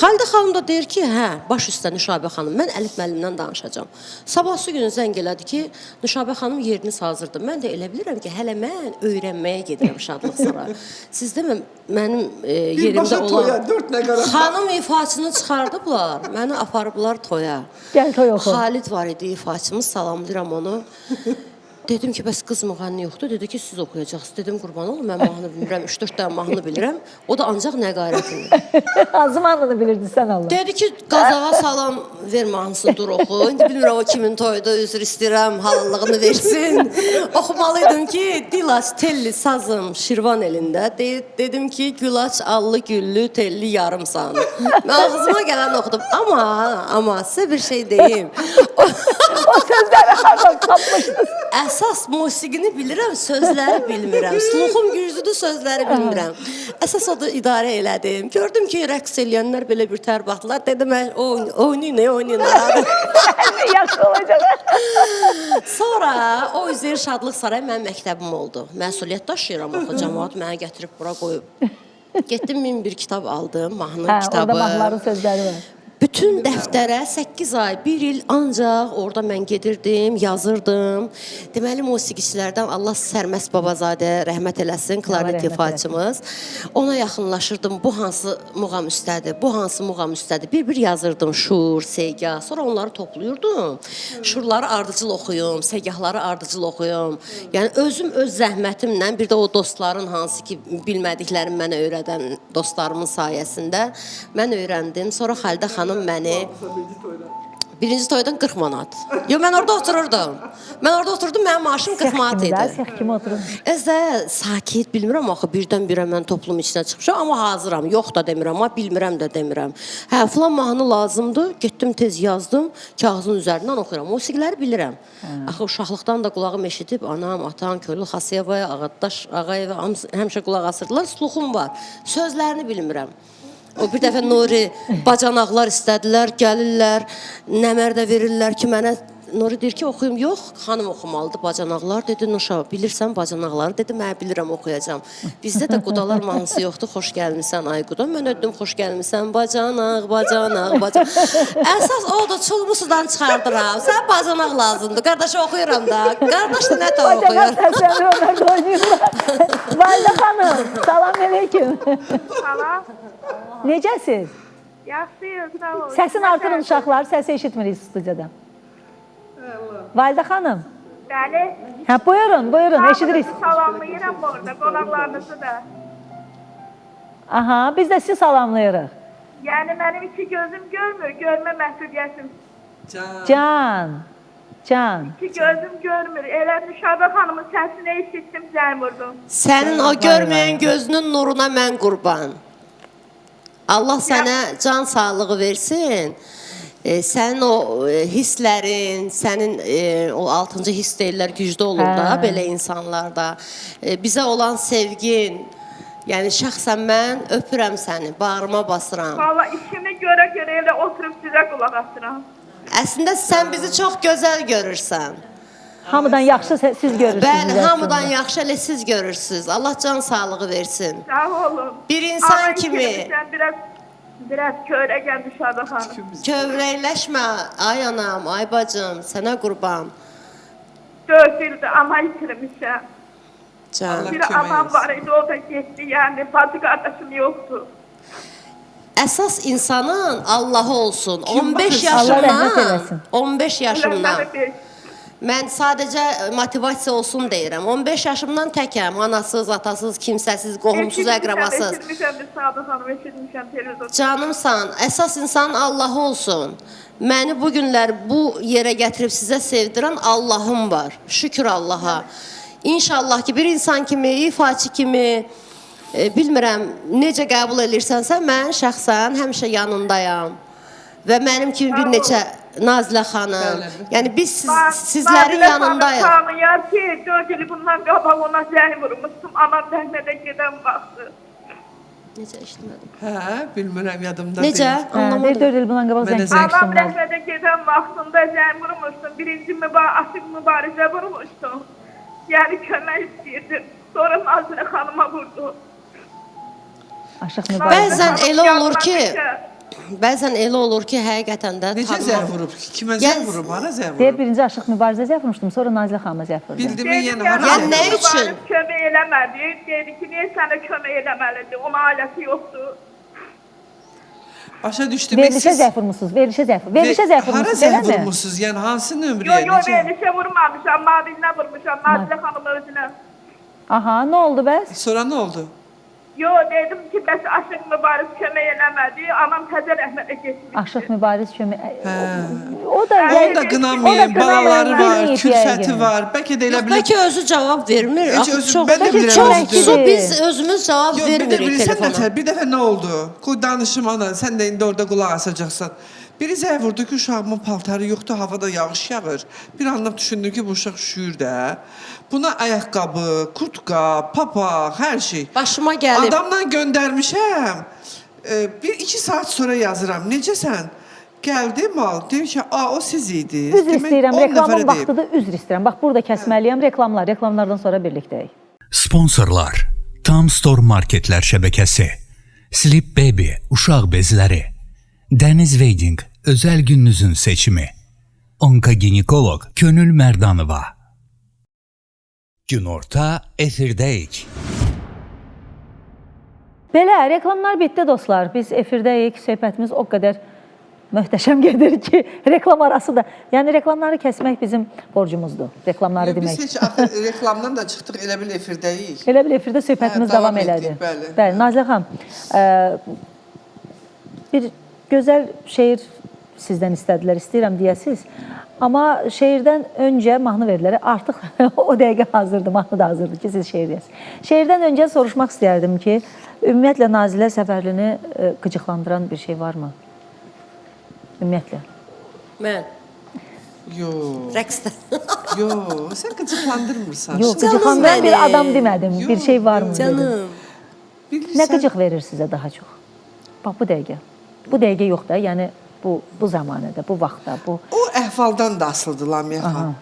Xalidə xanım da deyir ki, hə, baş üstə Nüşabə xanım, mən Əlif müəllimdən danışacağam. Sabahsı günü zəng elədi ki, Nüşabə xanım yeriniz hazırdır. Mən də elə bilirəm ki, hələ mən öyrənməyə gedirəm Şadlıq Sarayı. Siz demə, mənim yerimdə Birbaşa olan toya, 4 nəqarət. xanım ifaçını çıxardıblar, məni aparıblar toya. Gəl toy oxu. Xalid var idi ifaçımız, salamlayıram onu. Dedim ki, bəs qız müğənni yoxdur. Dedi ki, siz oxuyacaqsınız. Dedim, qurban olum, mən mahnı bilmirəm, 3-4 dənə mahnı bilirəm. O da ancaq nəqarətini. Azım anını bilirdin sən Allah. Dedi ki, qazağa salam ver mahnısını dur oxu. İndi bilmirəm o kimin toyudur, üzr istəyirəm, halallığını versin. Oxumalıydım ki, Dilaç, telli, sazım, Şirvan elində. Dedim ki, gülaç, allı, güllü, telli, yarımsan. Mən ağzıma gələn oxudum. Amma sizə bir şey deyim. O sözləri hardan tapmışdınız? Əsas musiqini bilirəm, sözləri bilmirəm. Sluxum güclüdür, sözləri bilmirəm. Əsas o da idarə elədim. Gördüm ki, rəqs eləyənlər belə bir tər baxdılar. Dedim, oynayın. Yaxşı olacaq. Sonra o Üzeyir Şadlıq Sarayı mənim məktəbim oldu. Məsuliyyət daşıyıram axı, cəmaət mənə gətirib bura qoyub. Getdim 1001 kitab aldım, mahnı Hə, kitabı. orada mahnıların sözləri var. Bütün dəftərə 8 ay, 1 il ancaq orada mən gedirdim, yazırdım. Deməli musiqiçilərdən Allah Sərməst Babazadə rəhmət eləsin, klarnet ifaçımız. Ona yaxınlaşırdım. Bu hansı muğam üstədir? Bu hansı muğam üstədir? Bir-bir yazırdım. Şur, segah. Sonra onları toplayırdım. Şurları ardıcıl oxuyum, segahları ardıcıl oxuyum. Yəni özüm öz zəhmətimlə, bir də o dostların hansı ki bilmədiklərimi mənə öyrədən dostlarımın sayəsində mən öyrəndim. Sonra Xalidə xanım məni birinci toydan 40 manat. Yo, mən orada otururdum. Mən orada oturdum, mənim maaşım 40 manat idi. Səx kimi oturun. Əzə sakit, bilmirəm axı birdən-birə mən toplum içinə çıxmışam, amma hazıram. Yox da demirəm, amma bilmirəm də demirəm. Hə, filan mahnı lazımdır. Getdim tez yazdım, kağızın üzərindən oxuyuram. Musiqiləri bilirəm. Axı uşaqlıqdan da qulağım eşidib, anam, atam, Köylü Xasiyevaya, Ağadaş Ağayeva həmişə qulaq asırdılar. Sluxum var. Sözlərini bilmirəm. O bir dəfə Nuri bacanaqlar istədilər, gəlirlər, nəmər də verirlər ki, mənə Nuri deyir ki, oxuyum. Yox, xanım oxumalıdır bacanaqlar. Dedi, Nuşa, bilirsən bacanaqları? Dedi, mən bilirəm, oxuyacam. Bizdə də qudalar mahnısı yoxdur. Xoş gəlmisən, ay quda. Mən ödüm, xoş gəlmisən, bacanaq, bacanaq, bacanaq. Əsas odur, çulmu sudan çıxardıram. Sən bacanaq lazımdır. Qardaşı oxuyuram da. Qardaş da nə də oxuyur. Bacanaq səslənir, onlar da oynayırlar. Validə xanım, salam aleyküm. Salam. Necəsiz? Yaxşıyıq, sağ olun. Səsin artırın uşaqlar, səsi eşitmirik studiyada. Validə xanım. Bəli. Hə, buyurun, eşidirik. Salamlayıram bu arada, qonaqlarınızı da. Aha, biz də sizi salamlayırıq. Yəni mənim iki gözüm görmür, görmə məhdudiyyətim. Can. İki gözüm görmür. Elə Nüşabə xanımın səsini eşitdim, zəng vurdum. Sənin o görməyən gözünün nuruna mən qurban. Allah sənə can sağlığı versin. Sənin o hisslərin, sənin o 6-cı hiss deyirlər güclü olur da belə insanlarda. Bizə olan sevgin, yəni şəxsən mən öpürəm səni, bağrıma basıram. Valla işimi görə elə oturub sizə qulaq asıram. Əslində sən bizi çox gözəl görürsən. Hamıdan yaxşı siz görürsünüz. Bəli, hamıdan yaxşı elə siz görürsünüz. Allah can sağlığı versin. Sağ olun. Bir insan kimi Biraz köyrəgən Nüşabə xanım. kövrəkləşmə, ay anam, ay bacım, sənə qurban. 4 ildir ana itirmişəm. Can. Bir anam var idi, o da getdi, yəni bacı qardaşım yoxdur. Əsas insanın Allahı olsun. Kim 15 baxır? Allah rəhmət yaşımdan, eləsin. 15 yaşımdan. Ölümləri Mən sadəcə motivasiya olsun deyirəm. 15 yaşımdan təkəm, anasız, atasız, kimsəsiz, qohumsuz, əqrabasız. Eşitmişəm, Sadə xanım, eşitmişəm televizorda. Canımsan, əsas insanın Allahı olsun. Məni bu günlər bu yerə gətirib sizə sevdirən Allahım var. Şükür Allaha. İnşallah ki, bir insan kimi, ifaçı kimi, bilmirəm, necə qəbul edirsənsə, mən şəxsən həmişə yanındayam. Və mənim kimi bir neçə Nazilə xanım, yəni biz sizlərin yanındayıq. Nazilə xanım tanıyar ki, 4 il bundan qabaq ona zəng vurmuşdum, anam rəhmətə gedən vaxtı. Necə eşitmədim? Hə, bilmirəm, yadımda Necə? deyil. Hə, Anlamadım. 4 il bundan qabaq Mənə zəng zəng- Anam vurmuşdum. rəhmətə gedən vaxtında zəng vurmuşdum, birinci açıq mübarizə vurmuşdum. Yəni kömək istəyirdim, sonra Nazilə xanıma vurdu. Aşıq Nazilə mübarək. Bəzən xanım elə olur yanına ki, düşər. Bəzən elə olur ki, həqiqətən də Necə zəng vurub? Kimə Yəni- zəng vurub? Hara zəng Deyir, vurub? birinci Aşıq Mübarizə zəng vurmuşdum, sonra Nazilə xanıma zəng vurdum. Bildimi Dedim, yenə yəni, hara Yəni zəng nə vurub? üçün? Kömək eləmədi. Dedi ki, niyə sənə kömək eləməlidir? Onun ailəsi yoxdur. Başa düşdüm. Verilişə zəng vurmuşsunuz, verilişə zəng Hara vurmuşsunuz, zəng eləmi? vurmuşsunuz? Yəni hansı nömrəyə? Yox, Necə? verilişə vurmamışam, Nazilə vurmuşam, Nazilə xanım özünə. Aha, nə oldu bəs? Sonra nə oldu? Yo, dedim ki, bəs Aşıq Mübariz kömək eləmədi, anam təzə rəhmətə getmişdi. Aşıq Mübariz kömək. Hə. O da Onu da qınamayın, balaları var, bilməyib külfəti yəqin. var. Bəlkə də elə bilir. Bəlkə özü cavab vermir. Heç Axı özü- çox, mən də bəlkə bilirəm çox özü. su biz özümüz cavab Yox, bir də vermirik bilirsən telefona. nətər, bir dəfə nə oldu? Qoy danışım ana, sən də indi orada qulaq asacaqsan. Biri zəng vurdu ki, uşağımın paltarı yoxdur, havada yağış yağır. Bir anda düşündüm ki, bu uşaq üşüyür də. Buna ayaqqabı, kurtka, papaq, hər şey. Başıma gəlib. Adamla göndərmişəm. 1-2 saat sonra yazıram. Necəsən? Gəldi mal. Deyir ki, o siz idiniz. Üzr Demək, istəyirəm, 10 reklamın nəfərə deyib. vaxtıdır, üzr istəyirəm. Bax, burada kəsməliyəm, reklamlardan sonra birlikdəyik. Sponsorlar: Tam Store Marketlər şəbəkəsi, Sleep Baby uşaq bezləri, Dəniz Wedding özel gününüzün seçimi. Onkoginekolog Könül Merdanova. Günorta efirdəyik. Belə, reklamlar bitdi dostlar. Biz efirdəyik, söhbətimiz o qədər möhtəşəm gedir ki, reklam arası da, yəni reklamları kəsmək bizim borcumuzdur. Reklamları Biz demək. heç axı reklamdan da çıxdıq, elə bil efirdəyik. Elə bil efirdə söhbətimiz davam elədi. etdik, bəli. Bəli, Nazilə xanım, bir gözəl şeir sizdən istədilər, istəyirəm deyəsiz. Amma şeirdən öncə mahnı verilləri artıq o dəqiqə hazırdır, mahnı da hazırdır ki, siz şeir deyəsiniz. Şeirdən öncə soruşmaq istəyərdim ki, ümumiyyətlə Nazilə Səfərlini qıcıqlandıran bir şey varmı? Ümumiyyətlə. Mən Yox, rəqsdə. yox, sən qıcıqlandırmırsan. Yox, Canım qıcıqlandıran bir mənim. adam demədim. Bir Yox, şey varmı dedim. Canım. Nə qıcıq verir sizə daha çox? Bax, bu dəqiqə. Bu dəqiqə yox da, yəni bu zamanədə, bu vaxtda, bu... O əhvaldan da asılıdır Lamiyə xanım.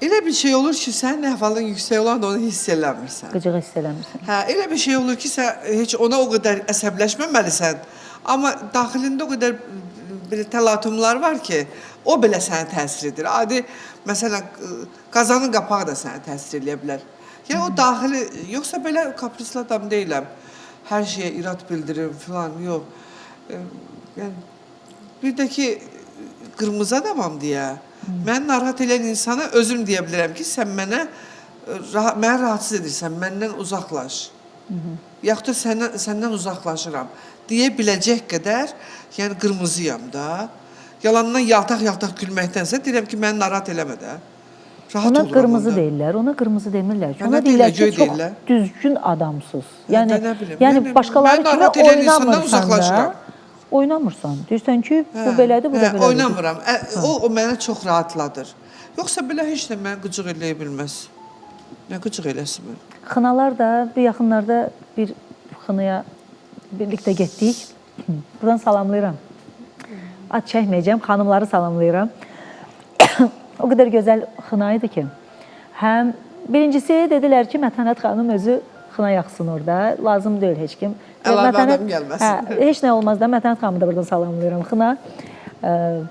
Elə bir şey olur ki, sənin əhvalın yüksək olanda onu hiss eləmirsən. Qıcığı hiss eləmirsən. Hə, elə bir şey olur ki, sən heç ona o qədər əsəbləşməməlisən. Amma daxilində o qədər belə təlatümlər var ki, o belə sənə təsir edir. Adi, məsələn, qazanın qapağı da sənə təsir edə bilər. Yəni, o daxili, yoxsa belə kaprisli adam deyiləm. Hər şeyə irad bildirim filan, yox. Yəni, bir də ki, qırmızı adamam deyə, mən narahat edən insana özüm deyə bilərəm ki, sən mənə rahatsız edirsən, məndən uzaqlaş. Yaxud da səndən uzaqlaşıram. Deyə biləcək qədər, yəni qırmızıyam da. Yalandan yaltaq-yaltaq gülməkdənsə deyirəm ki, məni narahat eləmə də. Rahat Ona oluram qırmızı onda. deyirlər, ona qırmızı demirlər. Hə, Ona nə deyirlər deyirlər, ki, göy çox deyirlər. düzgün adamsız. Hə, Yəni, nə bilim, yəni mən başqaları kimi narahat edən insandan oynamırsan da, uzaqlaşıram. oynamırsan. Deyirsən ki, bu belədir, bu da belədir. Oynamıram. O mənə çox rahatladır. Yoxsa belə heç də mənə qıcıq eləyə bilməz. Nə qıcıq eləsin mən? Xınalar da, bir yaxınlarda bir xınaya birlikdə getdik. Buradan salamlayıram. Ad çəkməyəcəm, xanımları salamlayıram. O qədər gözəl xına idi ki, həm birincisi dedilər ki, Mətənət xanım özü xına yaxsın orada, lazım deyil heç kim. Əlavə adam gəlməsin. Hə, heç nə olmaz da, Mətənət xanımı da buradan salamlayıram xına.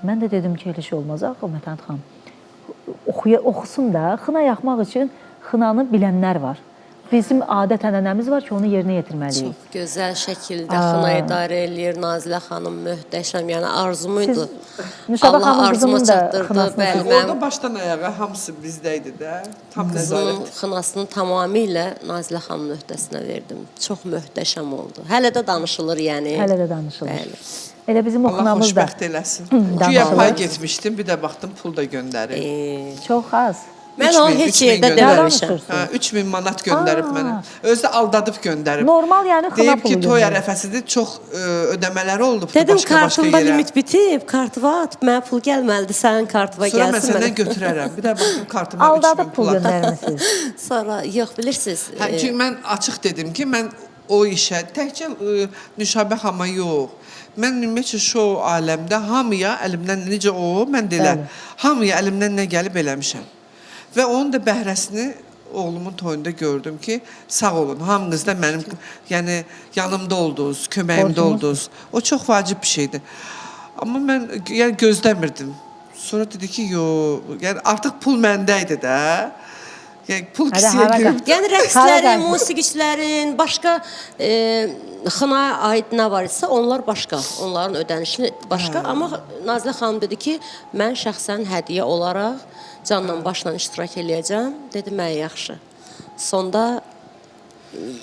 Mən də dedim ki, elə şey olmaz, axı Mətənət xanım oxusun da, xına yaxmaq üçün xınanı bilənlər var. Bizim adət-ənənəmiz var ki, onu yerinə yetirməliyik. Çox gözəl şəkildə xına idarə eləyir Nazilə xanım, möhtəşəm. Yəni arzumuydu. Nüşabə Allah xanım arzuma qızımın da çatdırdı. xınasını Bəli, Orada mən başdan ayağa hamısı bizdə idi də. Tam qızımın nəzarət. xınasını tamamilə Nazilə xanımın öhdəsinə verdim. Çox möhtəşəm oldu. Hələ də danışılır, yəni. Hələ də danışılır. Bəli. Elə bizim o Allah xınamız da xoşbəxt eləsin. danışılır. Güya pay getmişdim, bir də baxdım pul da göndərir. çox az. Mən onu heç yerdə deməmişəm. Danışırsın. 3000 manat göndərib mənə. Özü də aldadıb göndərib. Normal, yəni xına Deyib pulu ki, toy göndərir. ərəfəsidir, çox ödəmələri oldu Dedim, başqa-başqa kartımda yerə. limit bitib, kartıva at, mənə pul gəlməlidir, sənin kartıva Sonra mən gəlsin. səndən Mənə. götürərəm. Bir də baxdım kartıma 3000 Aldadıb pul pul at. göndərmisiniz. Sonra, yox, bilirsiniz, Hə, çünki mən açıq dedim ki, mən o işə təkcə Nüşabə xanıma yox. Mən ümumiyyətlə şou aləmdə hamıya əlimdən necə o, mən də elə hamıya əlimdən nə gəlib eləmişəm. Və onun da bəhrəsini oğlumun toyunda gördüm ki, sağ olun, hamınız da mənim yəni yanımda oldunuz, köməyimdə oldunuz. O çox vacib bir şeydir. Amma mən yəni gözləmirdim. Sonra dedi ki, yox, yəni artıq pul məndə idi də. Yəni pul kisiyə girib. yəni rəqslərin, musiqiçilərin, başqa xınaya aid nə var isə onlar başqa, onların ödənişini başqa. Amma Nazilə xanım dedi ki, mən şəxsən hədiyyə olaraq canla başla iştirak eləyəcəm. Dedim, mən yaxşı. Sonda,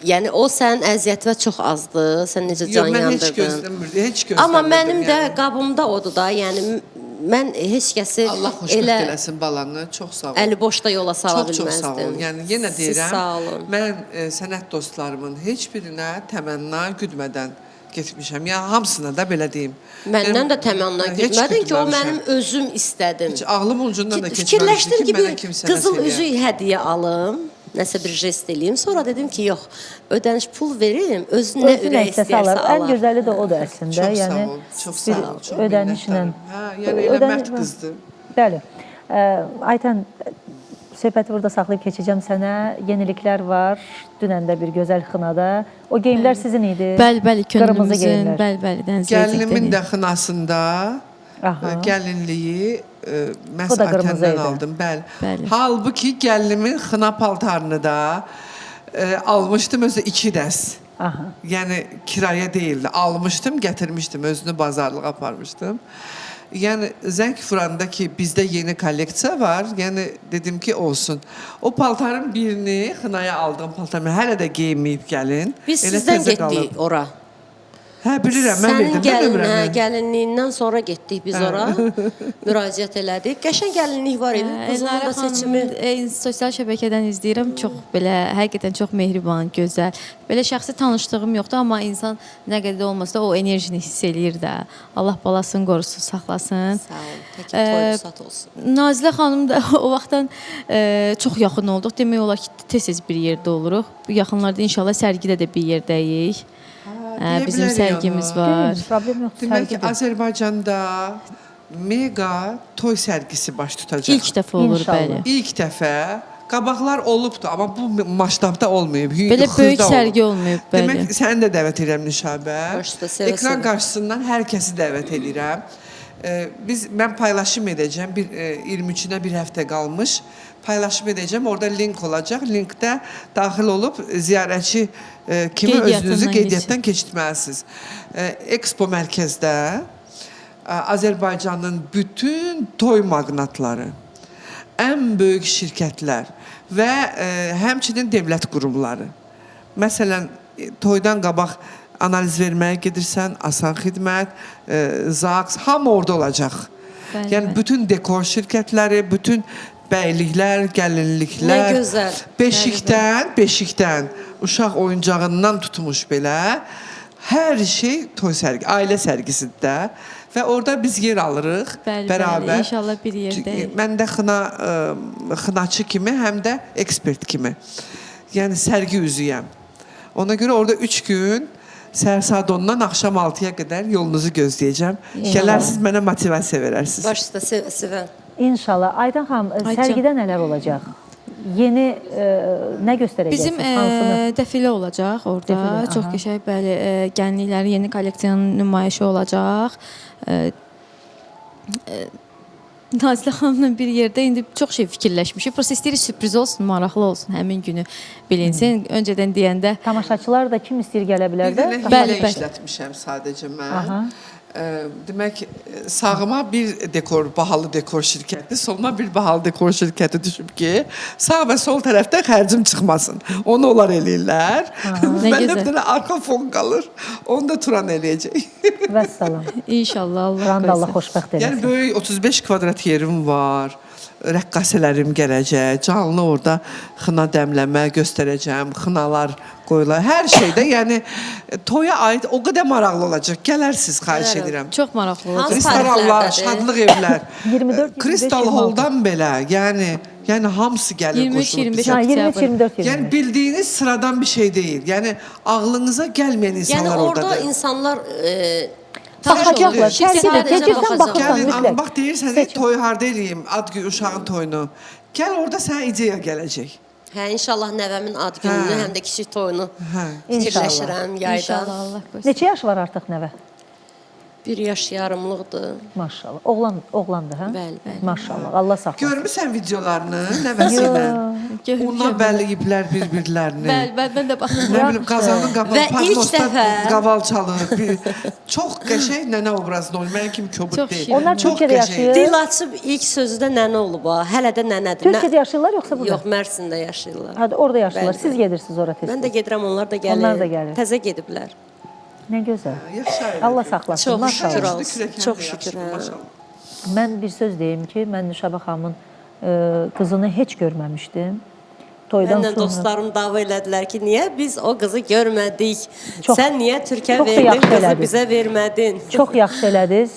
yəni o sənin əziyyətinə çox azdır, sən necə can Yox, mən heç yandırdın. gözləmirdim, heç gözləmirdim. Amma mənim də yəni. qabımda odur da, yəni mən heç kəsi Allah xoşbəxt eləsin balanı, çox sağ ol. əli boşda yola sala bilməzdim. Çox sağ ol. Yəni yenə Siz deyirəm, sağ olun. mən sənət dostlarımın heç birinə təmənna güdmədən getmişəm. Yəni hamısına da belə deyim. Məndən də təmənna Heç güdmədin ki, o güdməmişəm. mənim özüm istədim. Heç ağlım ucundan da keçməmişdi Fikirləşdim ki, mənə bir kimsə qızıl nəsə üzük hədiyyə alım, nəsə bir jest eləyim. Sonra dedim ki, yox, ödəniş pul verim, özü nə Özü ürək istəsə istəyərsə alar. Ən alar. gözəli də odur əslində. Çox Yəni sağ ol, çox sağ ol. Çox ödənişlə. minnətdaram. Hə, yəni elə mərd qızdır. Bəli. Aytən, söhbəti burada saxlayıb keçəcəm sənə. Yeniliklər var. Dünən də bir gözəl xınada. O geyimlər sizin idi. Bəli, Qırmızı könlümüzün, geyimlər. bəli, Gəlinimin də xınasında Aha. gəlinliyi məhz O da qırmızı Akəndən idi. aldım. Bəli. Bəli. Halbuki gəlinimin xına paltarını da almışdım özü 2 dəst. Aha. Yəni kirayə deyildi. Almışdım, gətirmişdim, özünü bazarlığa aparmışdım. Yəni zəng vuranda ki, bizdə yeni kolleksiya var. Yəni dedim ki, olsun. O paltarın birini xınaya aldığım paltarı hələ də geyinməyib gəlin. Biz Elə sizdən təzə getdik qalıb. ora. Hə, bilirəm, mən Sənin bildim. gəlinliyindən sonra getdik biz ora. Müraciət elədik. Qəşəng gəlinlik var idi. Qızımın Elnarə da seçimi. xanım sosial şəbəkədən izləyirəm. Çox belə həqiqətən çox mehriban, gözəl. Belə şəxsi tanışdığım yoxdur, amma insan nə qədər olmasa da o enerjini hiss eləyir də. Allah balasını qorusun, saxlasın. Sağ ol. Tək toy sat olsun. Nazilə xanım da o vaxtdan çox yaxın olduq. Demək olar ki, tez-tez bir yerdə oluruq. Bu yaxınlarda inşallah sərgidə də bir yerdəyik. Bizim Deyə bilərik sərgimiz onu. var. Problem yoxdur. Demək ki, sərgidir. Azərbaycanda mega toy sərgisi baş tutacaq. İlk dəfə olur İnşallah. bəli. İlk dəfə qabaqlar olubdu, amma bu maştabda olmayıb. Belə xırda böyük olub. sərgi olmayıb bəli. Demək səni də dəvət edirəm Nüşabə. Başda sevə-sevə. Ekran qarşısından hər kəsi dəvət edirəm. Mən paylaşım edəcəm. 23-nə bir həftə qalmış. Paylaşım edəcəm. Orada link olacaq. Linkdə daxil olub ziyarətçi kimi Qeydiyyatından özünüzü qeydiyyatdan keçirməlisiniz. Expo mərkəzdə Azərbaycanın bütün toy maqnatları, ən böyük şirkətlər və həmçinin dövlət qurumları. Məsələn, toydan qabaq analiz verməyə gedirsən, Asan Xidmət, ZAX, hamı orada olacaq. Bəli, Yəni bəli. bütün dekor şirkətləri, bütün bəyliklər, gəlinliklər, Nə gözəl. beşikdən, uşaq oyuncağından tutmuş belə hər şey toy sərgi, ailə sərgisində və orada biz yer alırıq Bəli, bərabər. bəli, inşallah bir yerdəyik. Mən də xınaçı kimi, həm də ekspert kimi. Yəni sərgi üzüyəm. Ona görə orada 3 gün səhər saat 10-dan axşam 6-ya qədər yolunuzu gözləyəcəm. Gələrsiniz, mənə motivasiya verərsiniz. Başda sevə. İnşallah. Aydan xanım, Aycan. sərgidə nələr olacaq? Yeni nə göstərəcəksiniz? Bizim Hansını? dəfilə olacaq orada. Dəfilə, Çox aha. qəşəng bəli gəlinliklərin yeni kolleksiyanın nümayişi olacaq. Nazilə xanımla bir yerdə indi çox şey fikirləşmişik. Prosta istəyirik sürpriz olsun, maraqlı olsun, həmin günü bilinsin. Öncədən deyəndə Tamaşaçılar da kim istəyir gələ bilər Bir də? dənə Bəli, hilə bəli. işlətmişəm sadəcə mən. Aha. Demək, sağıma bir bahalı dekor şirkəti, soluma bir bahalı dekor şirkəti düşüb ki, sağ və sol tərəfdən xərcim çıxmasın. Onu onlar eləyirlər. Nə Məndə gözəl. bir dənə arxa fon qalır. Onu da Turan eləyəcək. Vəssalam. inşallah Allah Quran da Allah qoysun. xoşbəxt Yəni eləsin. böyük 35 kvadrat yerim var. Rəqqasələrim gələcək. Canlı orada xına dəmləmə göstərəcəm. Xınalar qoyular. Hər şeydə, yəni toya aid o qədər maraqlı olacaq. Gələrsiniz, xahiş edirəm. Çox maraqlı olacaq. Hansı Restoranlar, tarixlərdədir? şadlıq evlər. 24, 25, Kristal 26. Halldan belə, yəni hamısı gəlir 23, qoşulub 25 bizə. Ha, 23, 24, 25. Yəni bildiyiniz sıradan bir şey deyil. Yəni ağlınıza gəlməyən Yəni insanlar orada oradadır. insanlar Baxacaqlar. Şirkət Sərgidə sadəcə keçirsən baxacaq. baxırsan Gəlin, mütləq. bax deyirsən, Seçin. toy harda eləyim, ad günü uşağın toyunu. Gəl orada sənə ideya gələcək. hə inşallah nəvəmin ad gününü, Hə. həm də kiçik toyunu Hə. fikirləşirəm yayda. İnşallah Allah qoysun. Neçə yaş var artıq nəvə? 1 yaş yarımlıqdır. Maşallah. Oğlandır, hə? Bəli, bəli. Maşallah. Allah saxlasın. Görmüsən videolarını nəvəsi ilə? Görmüşəm. Ona bəliyiblər bir-birlərini. Bəli, mən də baxıram. Nə bilim, qazanın qapalı, Və ilk padnosda dəfə- qaval çalır. Çox qəşəng nənə obrazında olur. Mən kimi kobud Çox deyil. şirin. Onlar Çox Türkiyədə qəşəng. yaşayır. Dil açıb ilk sözü də nənə olub ha. Hələ də nənədir. Türkiyədə yaşayırlar yoxsa burada? Yox, Mərsində yaşayırlar. Hadi orada yaşayırlar. Bəli, Siz bəli. gedirsiniz ora tez. Mən də gedirəm, onlar da gəlir. Onlar da gəlir. Təzə gediblər. Nə gözəl. Yaxşı ailədir. Allah saxlasın. Çox Maşallah. şükür Yaşlı olsun. kürəkən Çox də şükür, yaşlıdır, hə. maşallah. Mən bir söz deyim ki, mən Nüşabə xanımın qızını heç görməmişdim. Toydan Məndən sonra. dostlarım dava elədilər ki, niyə biz o qızı görmədik? Çox- Sən niyə Türkiyə çox da verdin, yaxşı qızı elədin. bizə vermədin? Çox yaxşı elədiniz.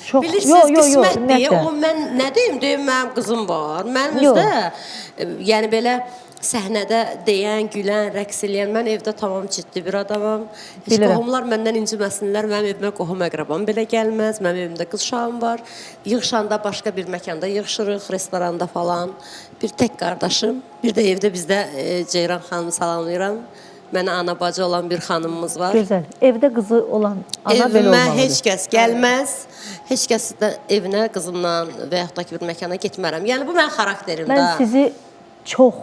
Çox Bilirsiniz, qismətdir. ümumiyyətlə. O mən nə deyim, mənim qızım var. Mənim Yox. özdə yəni belə səhnədə deyən, gülən, rəqs eləyən. Mən evdə tamam ciddi bir adamam. Heç Bilirəm. qohumlar məndən inciməsinlər. Mənim evimə qohum əqrabam belə gəlməz. Mənim evimdə qız uşağım var. Yığışanda başqa bir məkanda yığışırıq, restoranda falan. Bir tək qardaşım, bir də evdə bizdə Ceyran xanımı salamlayıram. Mənə ana bacı olan bir xanımımız var. Gözəl. Evdə qızı olan ana belə Evimə olmalıdır. heç kəs gəlməz. Heç kəs də evinə qızımla və yaxud da ki bir məkana getmərəm. Yəni bu mənim xarakterimdə. Mən sizi çox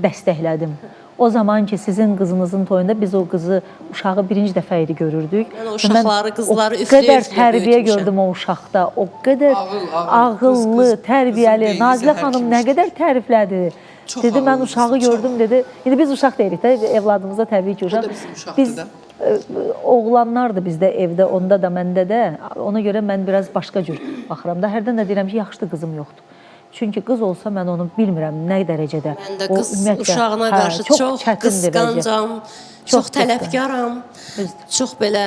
dəstəklədim. O zaman ki sizin qızınızın toyunda biz o qızı, uşağı birinci dəfə idi görürdük. Mən o uşaqları, qızları o üfləyə qədər üfləyə tərbiyə böyütmüşəm. gördüm o uşaqda. O qədər ağıllı, Qız, tərbiyəli. qızın beyni Nazilə zəhər xanım kimi nə qədər təriflədi. Çox Dedi mən ağıllı uşağı qızdır, çox. gördüm dedi. İndi biz uşaq deyirik də evladımıza təbii ki uşaq. da bizim uşaqdır Biz da. oğlanlardı bizdə evdə, onda da məndə də. Ona görə mən biraz başqa cür baxıram da. Hərdən də deyirəm ki, yaxşıdır qızım yoxdur. Çünki qız olsa mən onu bilmirəm nə dərəcədə. Mən də O qız ümumiyyətlə, uşağına qarşı çox çox çətindir vəziyyət. qısqancam, Çox çox tələbkaram. Düzdür. Çox belə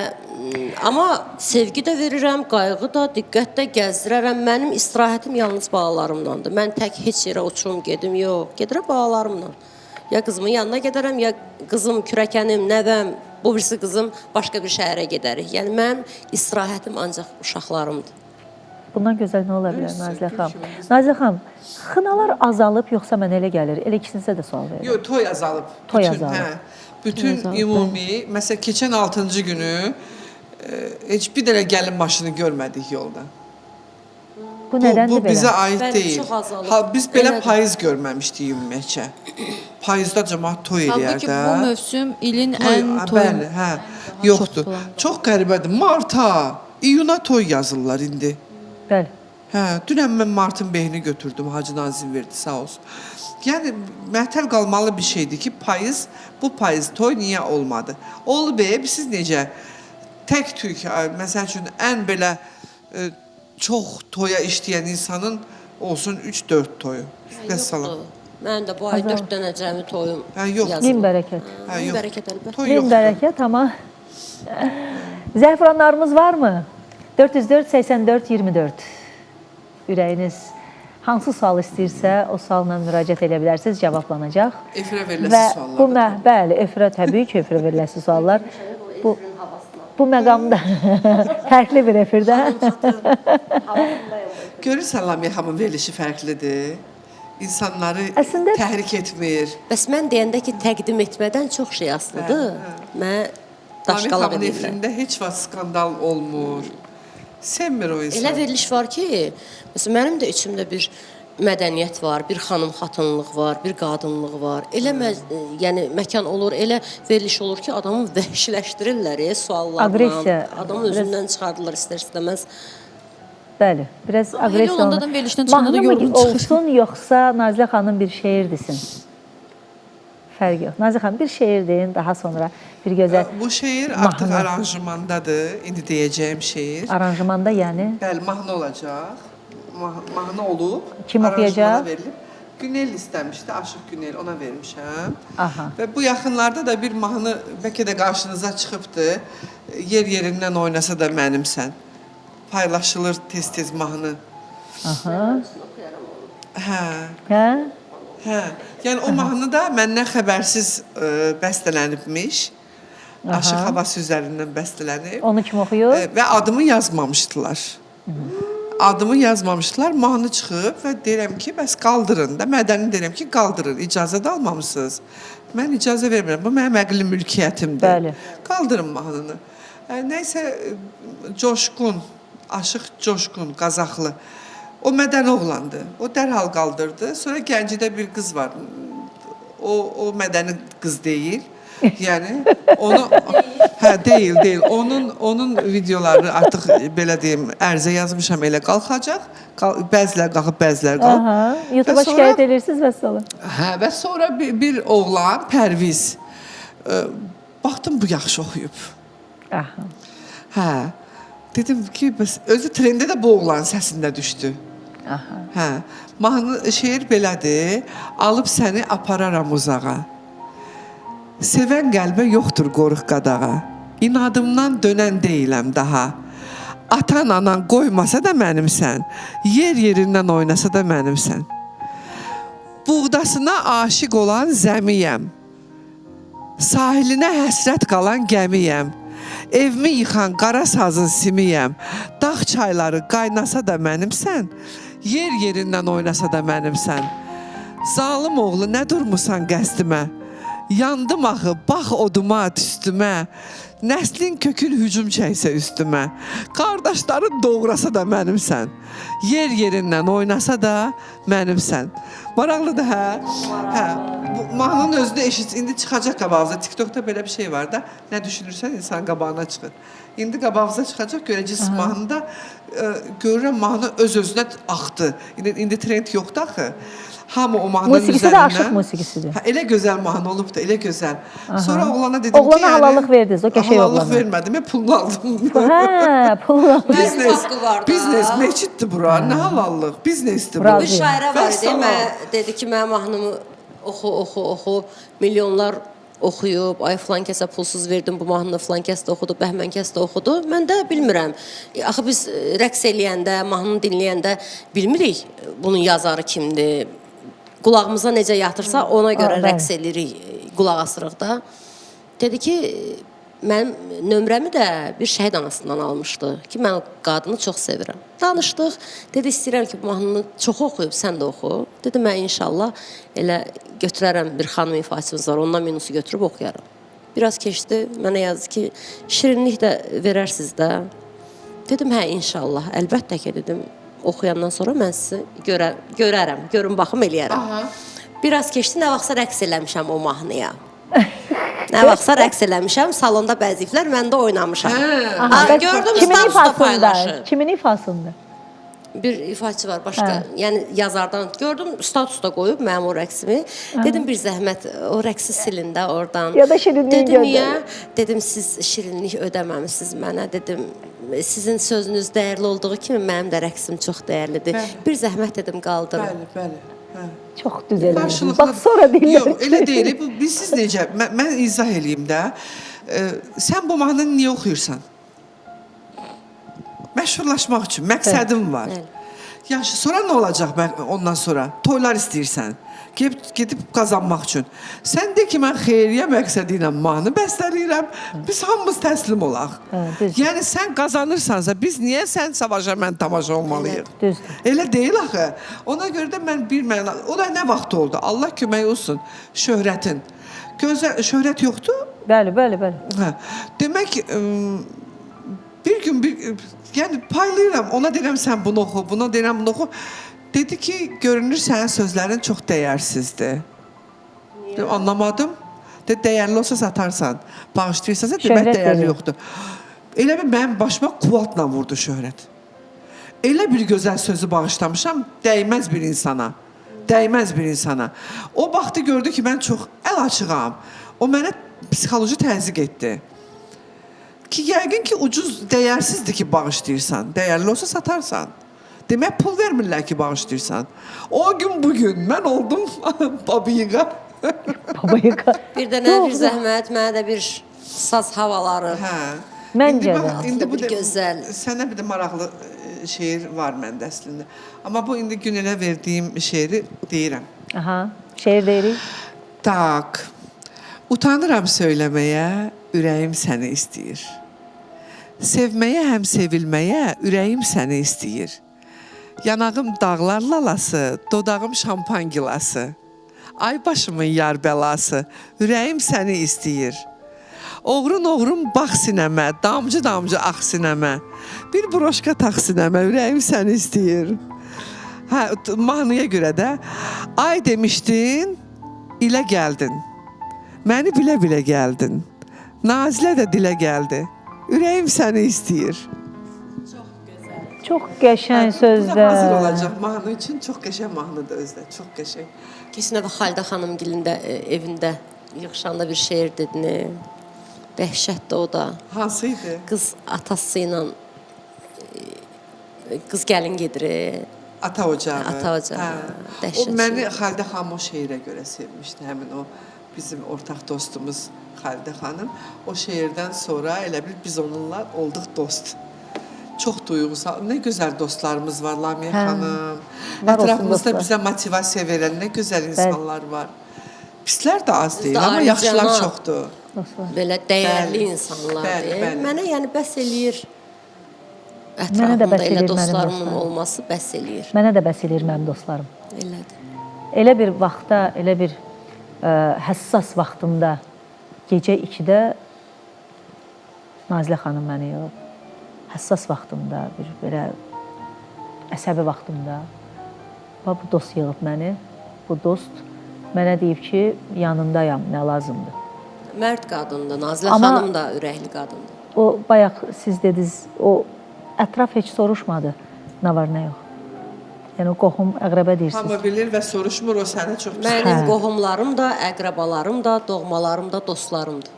amma sevgi də verirəm, qayğı da, diqqət də gəzdirərəm. Mənim istirahətim yalnız balalarımdandır. Mən tək heç yerə uçum gedim, yox. Gedirəm balalarımla. Ya qızımın yanına gedərəm, ya qızım, kürəkənim, nəvəm, bu birisi qızım başqa bir şəhərə gedərik. Yəni mənim istirahətim ancaq uşaqlarımdır. Bundan gözəl nə ola bilər Nazilə xanım? Nazilə xanım, xınalar azalıb yoxsa mən elə gəlir? Elə ikisinizə də sual verirəm. Yox, toy azalıb. Toy Bütün, azalıb. Bütün ümumi, məsələn keçən 6-cı günü heç bir dənə gəlin maşını görmədik yolda. Bu nədəndir Bu belə? bizə aid Bəli, deyil. çox azalıb. Ha, biz belə Elədir. payız görməmişdik ümumiyyətcə. Payızda cəmaət toy eləyər Halbuki də. bu mövsüm ilin Toy, ən ha, toy. bəli, hə, yoxdur. Çox qəribədir. Marta, iyuna toy yazırlar indi. Bəli. Hə, dünən mən Martın behini götürdüm, Hacı Nazim verdi, sağ olsun. Yəni məhtəl qalmalı bir şeydir ki, payız, bu payız toy niyə olmadı? Oldu be, siz necə tək tük, məsəl üçün ən belə çox toya işləyən insanın olsun 3-4 toyu. Vəssalam. Mən də bu ay 4 dənə cəmi toyum Hə, yox. Min bərəkət. Hə, Min yox. bərəkət əlbəttə. Toy Min yoxdur. bərəkət, amma zəfranlarımız varmı? 404 84 24. Ürəyiniz hansı sual istəyirsə, o sualla müraciət edə bilərsiniz, cavablanacaq. Efirə veriləsi Və suallar. bu bəli, efirə təbii ki, efirə veriləsi suallar. Bu məqamda fərqli bir efirdə. Görürsən Lamihamın verilişi fərqlidir. İnsanları Əslində- təhrik etmir. Bəs mən deyəndə ki, təqdim etmədən çox şey asılıdır. Mən daşqalaq Lamihamın edirlər. efirində heç vaxt skandal olmur. Sevmir o insan. Elə veriliş var ki, məsələn mənim də içimdə bir mədəniyyət var, bir xanım xatınlıq var, bir qadınlıq var. Elə yəni məkan olur, elə veriliş olur ki, adamı vəhşiləşdirirlər suallarla. Aqressiya. Adamın özündən çıxardılar istər-istəməz. Bəli, biraz Amma elə aqressiya. ondan verilişdən çıxanda da Mahnı mı yorğun çıxır. olsun, yoxsa Nazilə xanım bir şeir desin? Fərq yox. Nazilə xanım bir şeir deyin, daha sonra bir gözəl Bu şeir artıq mahnı. aranjmandadır. İndi deyəcəyim şeir. Aranjmanda, yəni Bəli, mahnı olacaq. Mahnı olub. Kim oxuyacaq? aranjmana verilib. Günel istəmişdi, Aşıq Günel, ona vermişəm. Aha. Və bu yaxınlarda da bir mahnı bəlkə də qarşınıza çıxıbdı. Yer-yerindən oynasa da mənimsən. Paylaşılır tez-tez mahnı. Aha. Hə. Hə? Hə. Yəni o mahnı da məndən xəbərsiz bəstələnibmiş. Aşıq havası üzərindən bəstələnib. Onu kim oxuyur? Və adımı yazmamışdılar. Adımı yazmamışdılar, mahnı çıxıb və deyirəm ki, bəs qaldırın da. Mədəni deyirəm ki, qaldırın. İcazə də almamısınız. Mən icazə vermirəm. Bu mənim əqli mülkiyyətimdir. Bəli. Qaldırın mahnını. Nəysə coşqun, aşıq coşqun, qazaxlı. O mədən oğlandı. O dərhal qaldırdı. Sonra Gəncədə bir qız var. O mədəni qız deyil. Yəni onu deyil. Onun videoları artıq belə deyim, ərizə yazmışam, elə qalxacaq. Bəzilər qalxıb, bəzilər qalıb. Aha. YouTube-a Və sonra- şikayət edirsiniz və sonra. Hə, və sonra bir oğlan Pərviz baxdım bu yaxşı oxuyub. Aha. Hə. Dedim ki, bəs özü trendə də bu oğlanın səsində düşdü. Aha. Hə. Mahnı şeir belədir. Alıb səni apararam uzağa. Sevən qəlbə yoxdur qoruq qadağa. İnadımdan dönən deyiləm daha. Atan anan qoymasa da mənimsən. Yer yerindən oynasa da mənimsən. Buğdasına aşiq olan zəmiyəm. Sahilinə həsrət qalan gəmiyəm. Evimi yıxan qara sazın simiyəm. Dağ çayları qaynasa da mənimsən. Yer yerindən oynasa da mənimsən. Zalım oğlu nə durmusan qəsdimə? Yandım axı, bax oduma, tüstümə. Nəslin kökül hücum çəksə üstümə. Qardaşların doğrasa da mənimsən. Yer yerindən oynasa da mənimsən. Maraqlıdır, hə? Hə. Bu mahnının özünü eşit. İndi çıxacaq qabağınıza. TikTokda belə bir şey var da. Nə düşünürsən insan qabağına çıxır. İndi qabağınıza çıxacaq. Görəcəksiniz mahnıda. Görürəm mahnı öz-özünə axdı. İndi trend yoxdur axı. Hamı o mahnının Musiqisi də aşıq musiqisidir. Hə, elə gözəl mahnı olub da, elə gözəl. Sonra oğlana dedim Oğlana ki, yəni, halallıq verdiniz, o qəşəng halallıq oğlana. vermədim, pulunu aldım. Hə, pul aldı. Biznes, haqqı var da. biznes, meçiddir bura, nə halallıq, biznesdir bu. Bravo. Bir şairə var idi, Vəssalam. dedi ki, mənim mahnımı oxu, milyonlar oxuyub, ay filan kəsə pulsuz verdim, bu mahnını filan kəs də oxudu, bəhmən kəs də oxudu. Mən də bilmirəm. Axı biz rəqs eləyəndə, mahnını dinləyəndə bilmirik bunun yazarı kimdir. Qulağımıza necə yatırsa ona görə bəli. rəqs eləyirik, qulaq asırıq da. Dedi ki, mənim nömrəmi də bir şəhid anasından almışdı ki, mən o qadını çox sevirəm. Danışdıq. Dedi, istəyirəm ki, bu mahnını çox oxuyub, sən də oxu. Dedi, mən inşallah elə götürərəm, bir xanım ifaçımız var, ondan minusu götürüb oxuyaram. Biraz keçdi, mənə yazdı ki, şirinlik də verərsiniz də. Dedim, hə, inşallah, əlbəttə ki, dedim, oxuyandan sonra mən sizi görərəm, görün baxım eləyərəm. Biraz keçdi, nə vaxtsa rəqs eləmişəm o mahnıya. Nə vaxtsa rəqs eləmişəm, salonda bəziklər, mən də oynamışam. Gördüm, Kimin statusda ifasında? paylaşır. Kimin ifasında? Bir ifaçı var, başqa, yəni yazardan gördüm, statusda qoyub mənim o rəqsimi. Dedim, bir zəhmət, o rəqsi silin də oradan. Ya da şirinliyi Dedim, göndərin. niyə? Dedim, siz şirinlik ödəməmişsiniz mənə. Dedim, sizin sözünüz dəyərli olduğu kimi mənim də rəqsim çox dəyərlidir. Bir zəhmət dedim, qaldırın. Bəli, bəli. Hə. Çox düzəldi. Qarşılıqlı. Bax sonra deyirlər. Yox, elə deyil. Biz siz necə? Mən izah eləyim də. Sən bu mahnını niyə oxuyursan? Məşhurlaşmaq üçün məqsədim var. Yaxşı, sonra nə olacaq ondan sonra? Toylar istəyirsən. Gedib qazanmaq üçün. Sən de ki, mən xeyriyyə məqsədi ilə mahnı bəstələyirəm. Biz hamımız təslim olaq. Yəni sən qazanırsansa biz niyə sən savaşa mən tamaşa olmalıyıq? Düzdür. Elə deyil axı. Ona görə də mən bir məna... O da nə vaxt oldu? Allah kömək olsun. Şöhrətin. Şöhrət yoxdur? Bəli, bəli, bəli. Hə. Demək, bir gün yəni paylayıram. Ona deyirəm sən bunu oxu, buna deyirəm bunu oxu. Dedi ki, görünür sənin sözlərin çox dəyərsizdir. Anlamadım. Dedi, dəyərli olsa satarsan, bağışlayırsansa demək dəyərli yoxdur. Elə bir mənim başıma quvvatla vurdu şöhrət. Elə bir gözəl sözü bağışlamışam, dəyməz bir insana. Dəyməz bir insana. O vaxtı gördü ki, mən çox əl açığam. O mənə psixoloji təzyiq etdi. Ki, yəqin ki, ucuz dəyərsizdir ki, bağışlayırsan. Dəyərli olsa satarsan. Demək, pul vermirlər ki, bağışlayırsan. O gün bugün mən oldum babiyiqa. Babiyiqa. Bir də nə bir zəhmət, mənə də bir saz havaları. Hə. Məncə də. İndi bu bir gözəl. Sənə bir də maraqlı şeir var məndə əslində. Amma bu indi Günələ verdiyim şeiri deyirəm. Aha, şeir deyirik. Tak. Utanıram söyləməyə, ürəyim səni istəyir. Sevməyə, həm sevilməyə, ürəyim səni istəyir. Yanağım dağlar lalası, dodağım şampan gilası. Ay başımın yar bəlası, ürəyim səni istəyir. Oğrun bax sinəmə, damcı ax sinəmə. Bir broşka tax sinəmə, ürəyim səni istəyir. Hə, mahnıya görə də ay demişdin, ilə gəldin. Məni bilə-bilə gəldin. Nazilə də dilə gəldi. Ürəyim səni istəyir. Çox qəşəng Bu da sözlər. hazır olacaq mahnı üçün. Çox qəşəng mahnıdır özdə. Çox qəşəng. Keçən dəfə Xalidə xanım gilində evində yığışanda bir şeir dedini. Dəhşətdir o da. Hansı idi? Qız atası ilə qız gəlin gedir. Ata ocağı. Ata ocağı. Hə. Dəhşət. O məni Xalidə xanım o şeirə görə sevmişdi. Həmin o bizim ortaq dostumuz Xalidə xanım. O şeirdən sonra elə bil biz onunla olduq dost. Çox duyğusal, nə gözəl dostlarımız var Lamiyə xanım. Var olsun Ətrafımızda dostlar. bizə motivasiya verən nə gözəl insanlar var. Pislər də az deyil, amma ayrıca yaxşılar ama- çoxdur. Belə dəyərli Bəli, insanlardır. bəli, bəli. Mənə yəni bəs eləyir. Mənə də Ətrafımda bəs elə eləyir mənim dostlarımın dostlarım. olması bəs eləyir. Mənə də bəs eləyir mənim dostlarım. Elədir. Elə bir vaxtda, elə bir həssas vaxtımda, gecə 2-də Nazilə xanım məni yığıb. Həssas vaxtımda, bir belə əsəbi vaxtımda bu dost yığıb məni. Bu dost mənə deyib ki, yanındayam, nə lazımdır. Mərd qadındır, Nazilə Amma- xanım da ürəkli qadındır. O bayaq siz dediniz, o ətraf heç soruşmadı nə var, nə yox. Yəni o qohum, əqrəbə deyirsiniz. Hamı bilir və soruşmur, o səni çox Mənim Hə. qohumlarım da, əqrəbalarım da, doğmalarım da, dostlarımdır.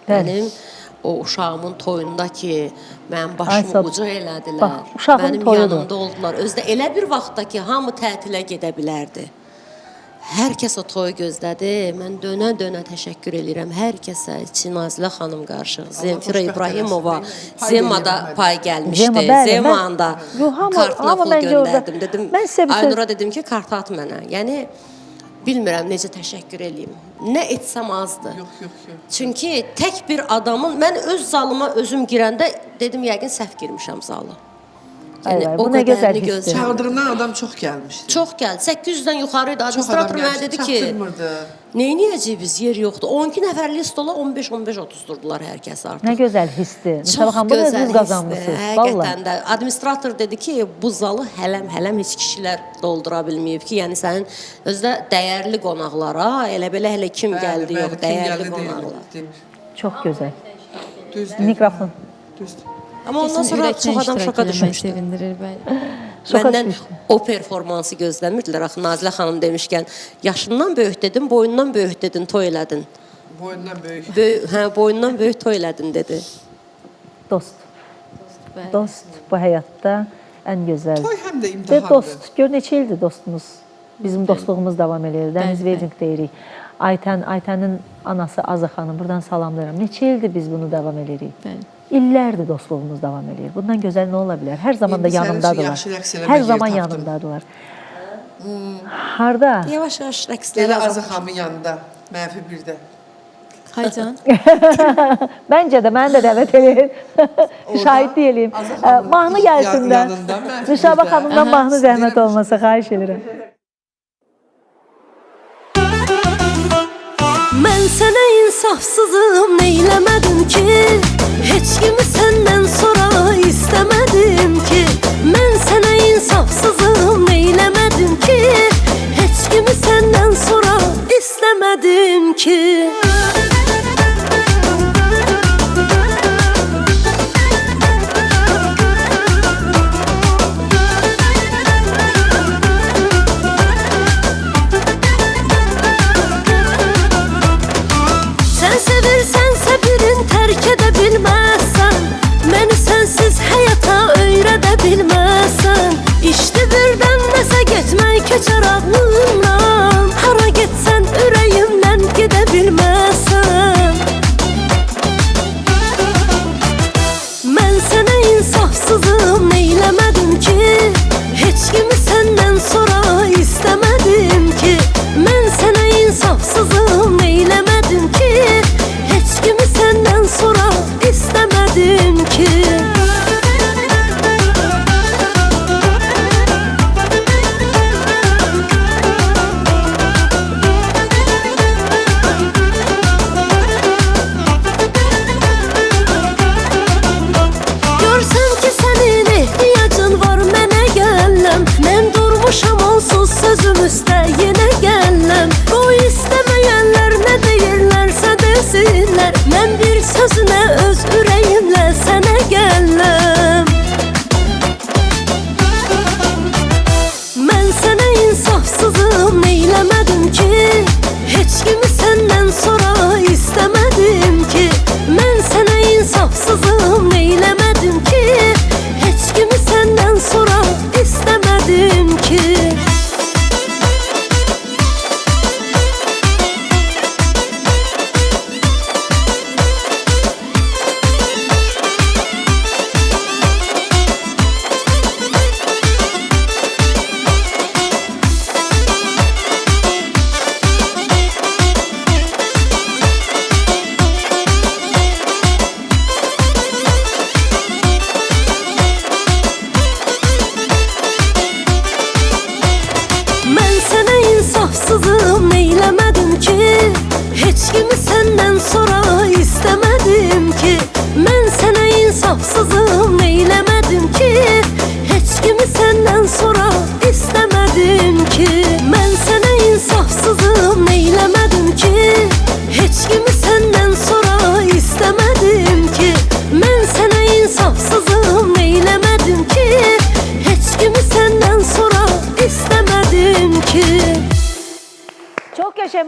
Bəli. Mənim o uşağımın toyunda ki, mənim Ay başımı sağ- uca elədilər. Bax, uşağın Mənim toyudur. yanımda oldular. Özdə elə bir vaxtda ki, hamı tətilə gedə bilərdi. Hər kəs o toyu gözlədi. Mən dönə-dönə təşəkkür edirəm hər kəsə. Nazilə xanım qarşı, Zemfira xoşbəxt İbrahimova, eləsin. Pay Zemada verirəm, pay Zema, gəlmişdi. bəli, Zemanda mən- Yox, hamı- kartla hamı pul məncə orada- göndərdim. Dedim, Mən sizə bir söz- Aynura dedim ki, kart at mənə. Yəni bilmirəm necə təşəkkür eləyim. Nə etsəm azdır. Yox, yox, yox. Çünki tək bir adamın mən öz zalıma özüm girəndə dedim yəqin səhv girmişəm zalı. Yəni Ay, o bu nə gözəl qədərini hissdir. gözləyirəm. Çağırdığından adam çox gəlmişdi. Çox gəldi. 800-dən yuxarı idi. Çox Administrator adam mənə gəlmişdi, dedi ki, çatdırmırdı. neyniyəcəyik biz, yer yoxdur. 12 nəfərlik stola 15-15 oturtdurdular hər kəs artıq. Nə gözəl hissdir. Çox Məsələn, bunu gözəl özünüz hissdir. qazanmısınız. Vallahi. Həqiqətən də administrator dedi ki, bu zalı hələm heç kişilər doldura bilməyib ki, yəni sənin özdə dəyərli qonaqlara, elə belə hələ kim gəldi yox, kim dəyərli gəldi qonaqlar. demir. Çox gözəl. Düzdür. Mikrofon. Düzdür. Amma ondan sonra çox adam şoka düşmüşdü. Sevindirir bəli. Şoka Məndən düşmüşdü. o performansı gözləmirdilər. Axı Nazilə xanım demişkən, yaşından böyük dedin, boyundan böyük dedin, toy elədin. Boyundan böyük. Boyundan böyük toy elədin dedi. Dost. Bəli. Dost bu həyatda ən gözəl. Toy həm də Və imtahandır. dost, gör neçə ildir dostumuz. Bizim dostluğumuz davam edir. Dəniz Bəli, Verding deyirik. Aytənin anası Azə xanım, buradan salamlayıram. Neçə ildir biz bunu davam edirik. Bəli. İllərdir dostluğumuz davam edir. Bundan gözəl nə ola bilər? Hər zaman da İndi sənin üçün yanımdadılar. yaxşı rəqs eləmək Hər yeri zaman tapdım. yanımdadılar. Harda? Yavaş-yavaş rəqslərə Elə azaldı. Azı xanımın yanında, Mənfi 1-də. Haycan. Məncə də məni də dəvət edin. Şahidlik eləyim. Azə xanımın Mahnı gəlsin də. yanında Mənfi Rüşabə 1-də. xanımdan mahnı zəhmət olmasa, xahiş edirəm. Mən sənə insafsızım, neyləmədim ki? Heç kimi səndən sonra istəmədim ki. Mən sənə insafsızım, neyləmədim ki? Heç kimi səndən sonra istəmədim ki. Sən sevirsənsə birin tərk edə bilməzsən. Məni sənsiz həyata öyrədə bilməzsən. İşte birdən nəsə getmək keçər ağlımdan. Hara getsən ürəyimdən gedə bilməzsən. Mən sənə insafsızım, neyləmədim ki? Heç kimi səndən sonra istəmədim ki. Mən sənə insafsızım, neyləmədim ki? Heç kimi səndən sonra istəmədim ki. Görsəm ki sənin ehtiyacın var mənə gələm. Mən durmuşam onsuz sözüm üstə yenə gələm. Qoy istəməyənlər nə deyirlərsə desinlər. Mən bir sözünə öz ürəyimlə sənə gələm. Mən sənə insafsızım, neyləmədim ki? Heç kimi səndən sonra istəmədim ki. Mən sənə insafsızım, neyləmədim ki? Heç kimi səndən sonra istəmədim ki.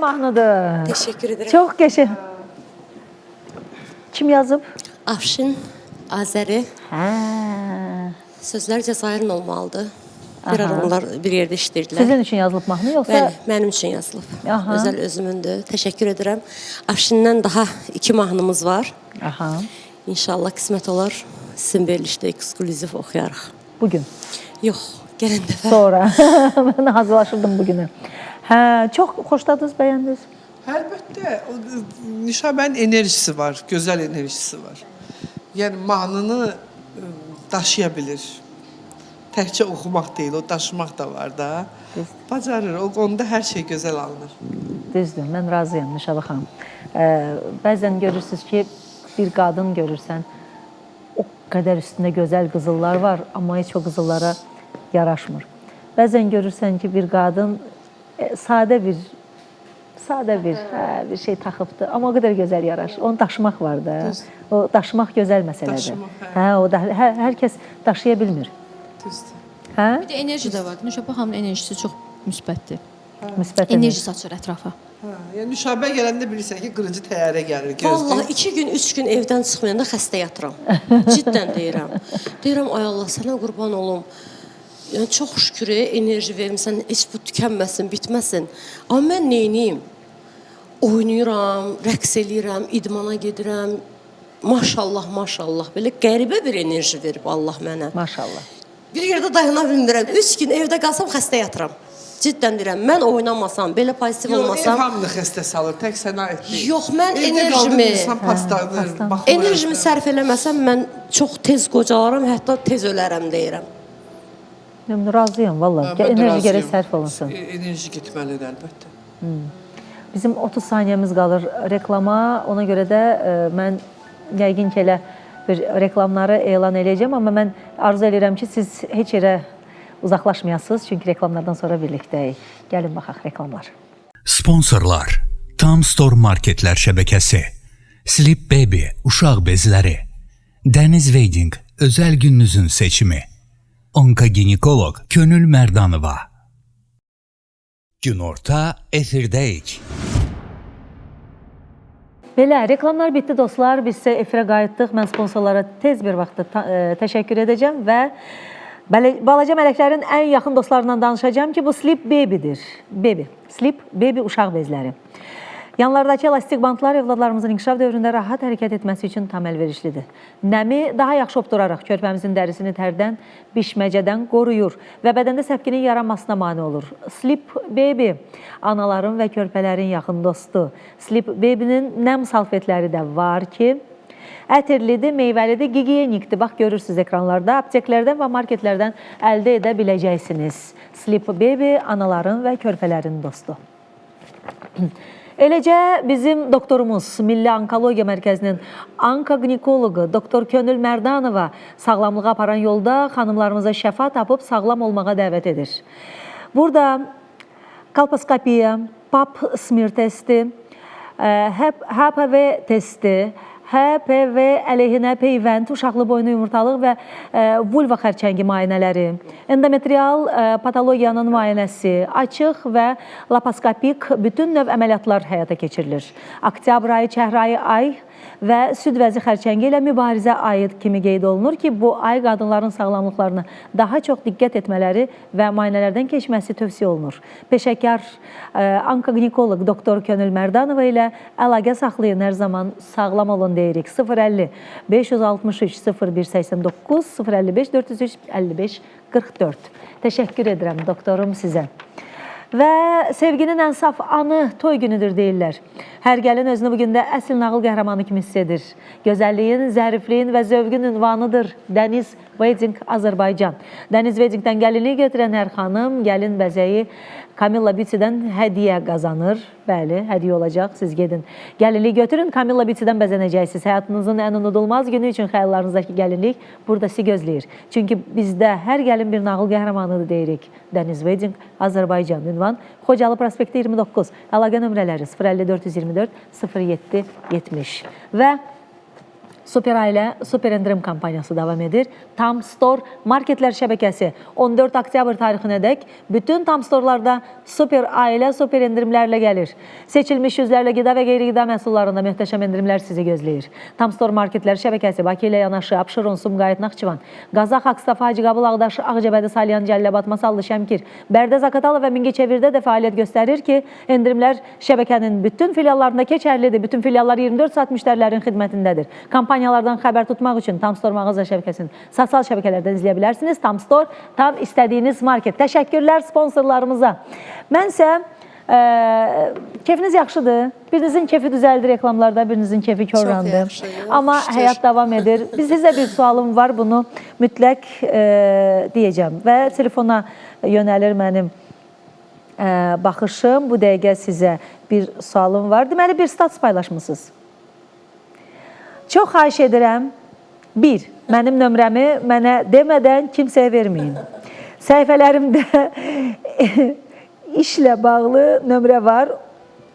mahnıdır. Teşekkür ederim. Çox qəşəng. Kim yazıb? Afşin Azəri. Hə. Sözlər Cəzairin olmalıdır. Bir ara onlar bir yerdə işləyirdilər. Sizin üçün yazılıb mahnı yoxsa? Bəli, mənim üçün yazılıb. Aha. Özəl özümündür. Təşəkkür edirəm. Afşindən daha 2 mahnımız var. Aha. İnşallah qismət olar. Sizin verilişdə eksklüziv oxuyarıq. Bugün. Yox, gələn dəfə. Sonra. Mən hazırlaşırdım bugünü. Hə, çox xoşladınız, bəyəndiniz? Əlbəttə, Nüşabənin enerjisi var, gözəl enerjisi var. Yəni mahnını daşıya bilir. Təkcə oxumaq deyil, o daşımaq da var da. Bacarır, onda hər şey gözəl alınır. Düzdür, mən razıyam Nüşabə xanım. Bəzən görürsünüz ki, bir qadın görürsən, o qədər üstündə gözəl qızıllar var, amma heç o qızıllara yaraşmır. Bəzən görürsən ki, bir qadın sadə bir şey taxıbdır, amma o qədər gözəl yaraşır. Onu daşımaq var da. O daşımaq gözəl məsələdir. Daşımaq, hə, o da hər kəs daşıya bilmir. Düzdür. Hə? Bir də enerji də var. Nüşabə xanımın enerjisi çox müsbətdir. Müsbət Enerji saçır ətrafa. Yəni Nüşabə gələndə bilirsən ki, qırıcı təyyarə gəlir, Vallahi gözləyir. 2 gün, 3 gün evdən çıxmayanda xəstə yatıram. Ciddən deyirəm. Deyirəm, ay Allah, sənə qurban olum. Yəni çox şükür enerji vermisən, heç bu tükənməsin, bitməsin. Amma mən neyniyim? Oynayıram, rəqs eləyirəm, idmana gedirəm. Maşallah, maşallah. Belə qəribə bir enerji verib Allah mənə. Maşallah. Bir yerdə dayana bilmirəm. 3 gün evdə qalsam xəstə yatıram. Ciddən deyirəm, mən oynamasam, belə pozitiv Yox, ev olmasam, hamını xəstə salır, tək sənə aid deyil. yox, mən Evdə qaldığın enerjimi insan paslanır, baxma. Enerjimi sərf eləməsəm mən çox tez qocalaram, hətta tez ölərəm deyirəm. Mən razıyam valla. Mən də Enerji razıyam. gərək sərf olunsun. Enerji getməlidir əlbəttə. Bizim 30 saniyəmiz qalır reklama. Ona görə də mən yəqin ki elə bir reklamları elan edəcəm, amma mən arzu edirəm ki siz heç yerə uzaqlaşmayasınız, çünki reklamlardan sonra birlikdəyik. Gəlin baxaq reklamlar. Sponsorlar: Tam Store Marketlər şəbəkəsi, Sleep Baby uşaq bezləri, Dəniz Wedding özəl gününüzün seçimi, Onkoginekoloq Könül Mərdanova. Günorta efirdəyik. Belə, reklamlar bitdi dostlar. Biz isə efirə qayıtdıq. Mən sponsorlara tez bir vaxtda təşəkkür edəcəm və balaca mələklərin ən yaxın dostlarından danışacağım ki, bu Sleep Baby'dir. Sleep Baby uşaq bezləri. Yanlardakı elastik bantlar övladlarımızın inkişaf dövründə rahat hərəkət etməsi üçün tam əlverişlidir. Nəmi daha yaxşı obturaraq körpəmizin dərisini tərdən, bişməcədən qoruyur və bədəndə səpkinin yaranmasına mane olur. Sleep Baby anaların və körpələrin yaxın dostu. Sleep Baby'nin nəm salfetləri də var ki, ətirlidir, meyvəlidir, gigiyenikdir. Bax, görürsünüz ekranlarda, apteklərdən və marketlərdən əldə edə biləcəksiniz. Sleep Baby anaların və körpələrin dostu. Eləcə bizim doktorumuz, Milli Onkologiya Mərkəzinin onkoginekoloqu doktor Könül Mərdanova sağlamlığa aparan yolda xanımlarımıza şəfa tapıb sağlam olmağa dəvət edir. Burada kolposkopiya, pap smear testi, HPV testi, HPV əleyhinə peyvənd, uşaqlı boynu yumurtalıq və vulva xərçəngi müayinələri, endometrial patologiyanın müayinəsi, açıq və lapaskopik bütün növ əməliyyatlar həyata keçirilir. Oktyabr ayı, çəhrayı ay və süd vəzi xərçəngi ilə mübarizə ayı kimi qeyd olunur ki, bu ay qadınların sağlamlıqlarına daha çox diqqət etmələri və müayinələrdən keçməsi tövsiyə olunur. Peşəkar onkoginekoloq doktor Könül Mərdanova ilə əlaqə saxlayın, hər zaman sağlam olun deyirik. 050 563 0189 055 403 55 44. Təşəkkür edirəm doktorum sizə. Və sevginin ən saf anı toy günüdür deyirlər. Hər gəlin özünü bugün də əsl nağıl qəhrəmanı kimi hiss edir. Gözəlliyin, zərifliyin və zövqün ünvanıdır Dəniz Wedding Azərbaycan. Dəniz Weddingdən gəlinliyi götürən hər xanım gəlin bəzəyi Camilla Beauty-dən hədiyyə qazanır. Bəli, hədiyyə olacaq. Siz gedin. Gəlinliyi götürün, Camilla Beauty-dən bəzənəcəksiniz. Həyatınızın ən unudulmaz günü üçün xəyallarınızdakı gəlinlik burada sizi gözləyir. Çünki bizdə hər gəlin bir nağıl qəhrəmanıdır deyirik. Dəniz Wedding Azərbaycan. Ünvan Xocalı prospekti 29. Əlaqə nömrələri 05424 0770. Və Super Ailə, Super Endirim kampaniyası davam edir. Tam Store marketlər şəbəkəsi 14 oktyabr tarixinədək bütün Tam Store'larda Super Ailə, Super endirimlərlə gəlir. Seçilmiş yüzlərlə qida və qeyri-qida məhsullarında möhtəşəm endirimlər sizi gözləyir. Tam Store marketlər şəbəkəsi Bakı ilə yanaşı Abşeron, Sumqayıt, Naxçıvan, Qazax, Ağstafa, Hacıqabul, Ağdaş, Ağcabədi, Salyan, Cəlilabad, Masallı, Şəmkir, Bərdə, Zaqatala və Mingəçevirdə də fəaliyyət göstərir ki, endirimlər şəbəkənin bütün filiallarında keçərlidir. Bütün filiallar 24 saat müştərilərin xidmətindədir. Kampaniyalardan xəbər tutmaq üçün Tam Store mağaza şəbəkəsinin sosial şəbəkələrdən izləyə bilərsiniz. Tam Store, tam istədiyiniz market. Təşəkkürlər sponsorlarımıza. Mənsə keyfiniz yaxşıdır. Birinizin keyfi düzəldi reklamlarda, birinizin keyfi korlandı. Amma həyat davam edir. Sizə bir sualım var, bunu mütləq deyəcəm. Və telefona yönəlir mənim baxışım. Bu dəqiqə sizə bir sualım var. Deməli, bir status paylaşmışsınız. Çox xahiş edirəm, bir, mənim nömrəmi mənə demədən kimsəyə verməyin. Səhifələrimdə işlə bağlı nömrə var,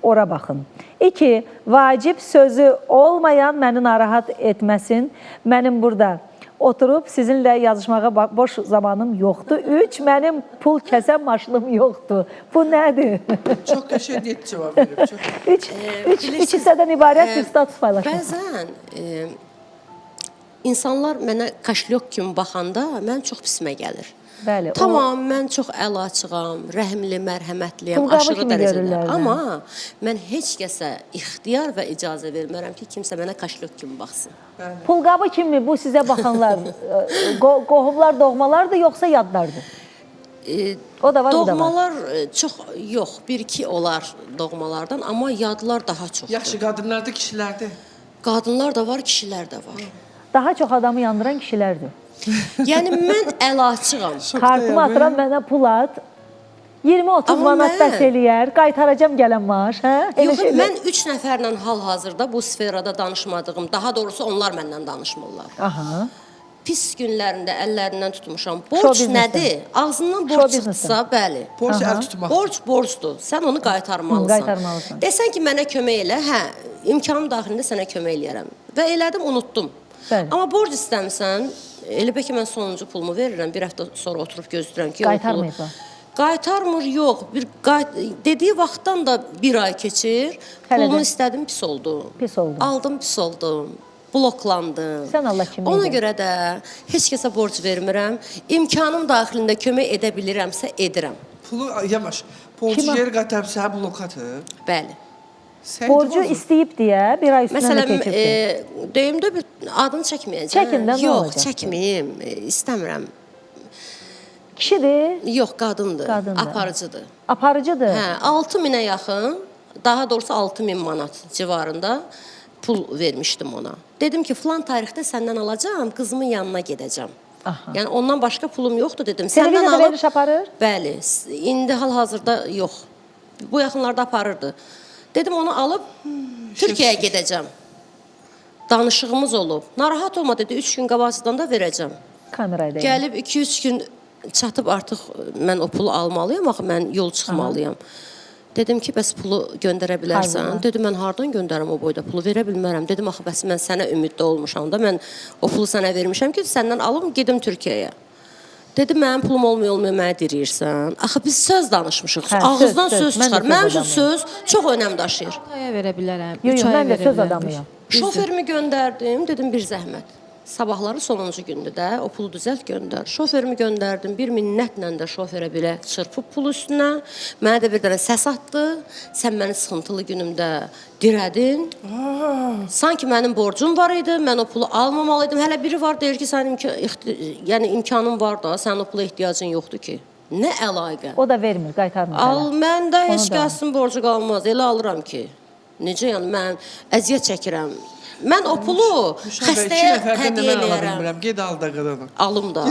ora baxın. 2, vacib sözü olmayan məni narahat etməsin. Mənim burada oturub sizinlə yazışmağa boş zamanım yoxdur. 3, mənim pul kəsən maşınım yoxdur. Bu nədir? Çox qəşəng net cavab verib. 3 hissədən ibarət bir status paylaşmışsınız. Bəzən insanlar mənə kaşlyok kimi baxanda mən çox pisimə gəlir. Bəli. Tamam, mən çox əlaçığam, rəhmli, mərhəmətliyəm, Pulqabı aşırı kimi dərəcədə. görürlər də. Amma mən heç kəsə ixtiyar və icazə vermərəm ki, kimsə mənə kaşlyok kimi baxsın. Pulqabı kimi bu sizə baxanlar qohumlar, doğmalardır, yoxsa yadlardır? O da var, bu da var. Doğmalar çox yox, bir-iki olar doğmalardan, amma yadlar daha çox. Yaxşı, qadınlarda, kişilərdə. Qadınlar da var, kişilər də var. Daha çox adamı yandıran kişilərdir. Yəni mən əlaçığam. Kartımı atıram, mənə pul at. 20-30 Amma manat mən- bəs eləyər, qaytaracam gələn maaş, hə? Elə Yox, şeylər. mən 3 nəfərlə hal-hazırda bu sferada danışmadığım, daha doğrusu onlar məndən danışmırlar. Aha. Pis günlərində əllərindən tutmuşam. Show Borc businessdə. nədir? Ağzından Show borc businessdə. çıxsa, bəli. Borc əl tutmaq. Borc borcdur. Sən onu qaytarmalısan. Qaytarmalısan. Desən ki, mənə kömək elə, hə, imkanım daxilində sənə kömək eləyərəm. Və elədim, unutdum. Bəli. Amma borc istəmirsən, elə bə ki, mən sonuncu pulumu verirəm, bir həftə sonra oturub gözləyirəm ki, o pulu. Qaytarmayıblar. Qaytarmır, yox. Dediyi vaxtdan da bir ay keçir. Hələ Pulumu də. istədim, pis oldu. Pis oldu. Aldım, pis oldum. Bloklandım. Sən Allah kimi Ona edin. görə də heç kəsə borc vermirəm. İmkanım daxilində kömək edə bilirəmsə edirəm. Pulu, yavaş, borcu yer qaytarıb blokatı. Bəli. Borcu istəyib deyə bir ay üstündən Məsələn, keçibdir. deyimdə bir adını çəkməyəcəm. Çəkin də, nə Yox, olacaq? çəkməyim. İstəmirəm. Kişidir, Yox, qadındır. Qadındır. Aparıcıdır. aparıcıdır. Hə, 6000-ə yaxın, daha doğrusu 6000 manat civarında pul vermişdim ona. Dedim ki, filan tarixdə səndən alacağam, qızımın yanına gedəcəm. Aha. Yəni ondan başqa pulum yoxdur dedim. Televiziyada veriş aparır? Bəli, indi hal-hazırda yox. Bu yaxınlarda aparırdı. Dedim onu alıb Türkiyəyə gedəcəm. Danışığımız olub. Narahat olma dedi, 3 gün qabaqcadan da verəcəm. Kamerayı da. Gəlib 2-3 gün çatıb artıq mən o pulu almalıyam, axı mən yol çıxmalıyam. Dedim ki, bəs pulu göndərə bilərsən? Hardan? Dedi, mən hardan göndərim o boyda pulu verə bilmərəm. Dedim, axı bəs mən sənə ümiddə olmuşam da, mən o pulu sənə vermişəm ki, səndən alım, gedim Türkiyəyə. Dedi, mənim pulum olmuyor, mənə deyirsən. Axı biz söz danışmışıq, Hə, ağızdan söz. söz Mən də çıxar. söz Mənim üçün adamıyam. söz çox önəm daşıyır. Aya verə bilərəm. Yox, 3 yox, aya mən də verə söz bilərəm. adamıyam. Şoferimi göndərdim, dedim bir zəhmət. Sabahları sonuncu gündür də, o pulu düzəlt göndər. Şoferimi göndərdim, bir minnətlə də şoferə belə çırpıb pul üstünə. Mənə də bir dənə səs atdı. Sən məni sıxıntılı günümdə dirədin. Sanki mənim borcum var idi, mən o pulu almamalıydım. Hələ biri var, deyir ki, sənin yəni imkanın var da, sənin o pula ehtiyacın yoxdur ki. Nə əlaqə? O da vermir, qaytarmır. Al, məndə heç Onu da. kəsin borcu qalmaz, elə alıram ki. Necə yəni, mən əziyyət çəkirəm. Mən o pulu xəstəyə hədiyyə eləyərəm. Bilmirəm, ged al da qadını. Alım da.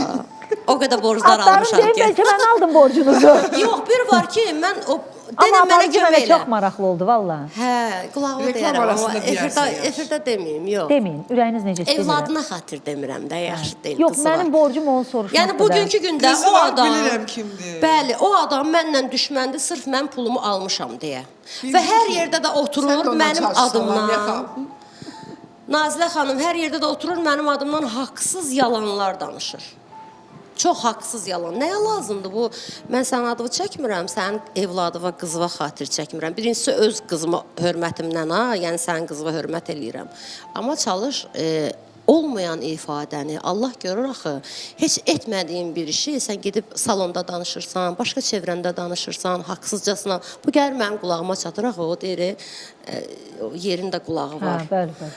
O qədər borclar Atlarım almışam deyim, ki. bəlkə mən aldım borcunuzu. Yox, bir var ki, mən o Amma dedim mənə aparıcı kömək mənə elə. çox maraqlı oldu, valla. Hə, qulağıma Reklam deyərəm, amma arasında deyərsən, yaxşı. efirdə deməyim, yox. Deməyin, ürəyiniz necə istəyir? Evladına xatir demirəm də, yaxşı deyil, Yox, qızı var. mənim borcum onu soruşmaqdır. Yəni bugünkü gündə Qızı o var, adam bilirəm kimdir. Bəli, o adam mənlə düşməndir, sırf mən pulumu almışam deyə. Və hər yerdə də Sən oturur də ondan mənim çalışsan, adımdan. yaxam. Nazilə xanım hər yerdə də oturur, mənim adımdan haqsız yalanlar danışır. Çox haqsız yalan. Nəyə lazımdır bu? Mən sənin adını çəkmirəm, sənin evladıva, qızıva xatir çəkmirəm. Birincisi öz qızıma hörmətimdən, yəni sənin qızıva hörmət eləyirəm. Amma çalış olmayan ifadəni, Allah görür axı, heç etmədiyin bir işi sən gedib salonda danışırsan, başqa çevrəndə danışırsan, haqsızcasına. Bu gəlir mənim qulağıma çatır axı, o deyir, yerində qulağı var. Bəli, bəli.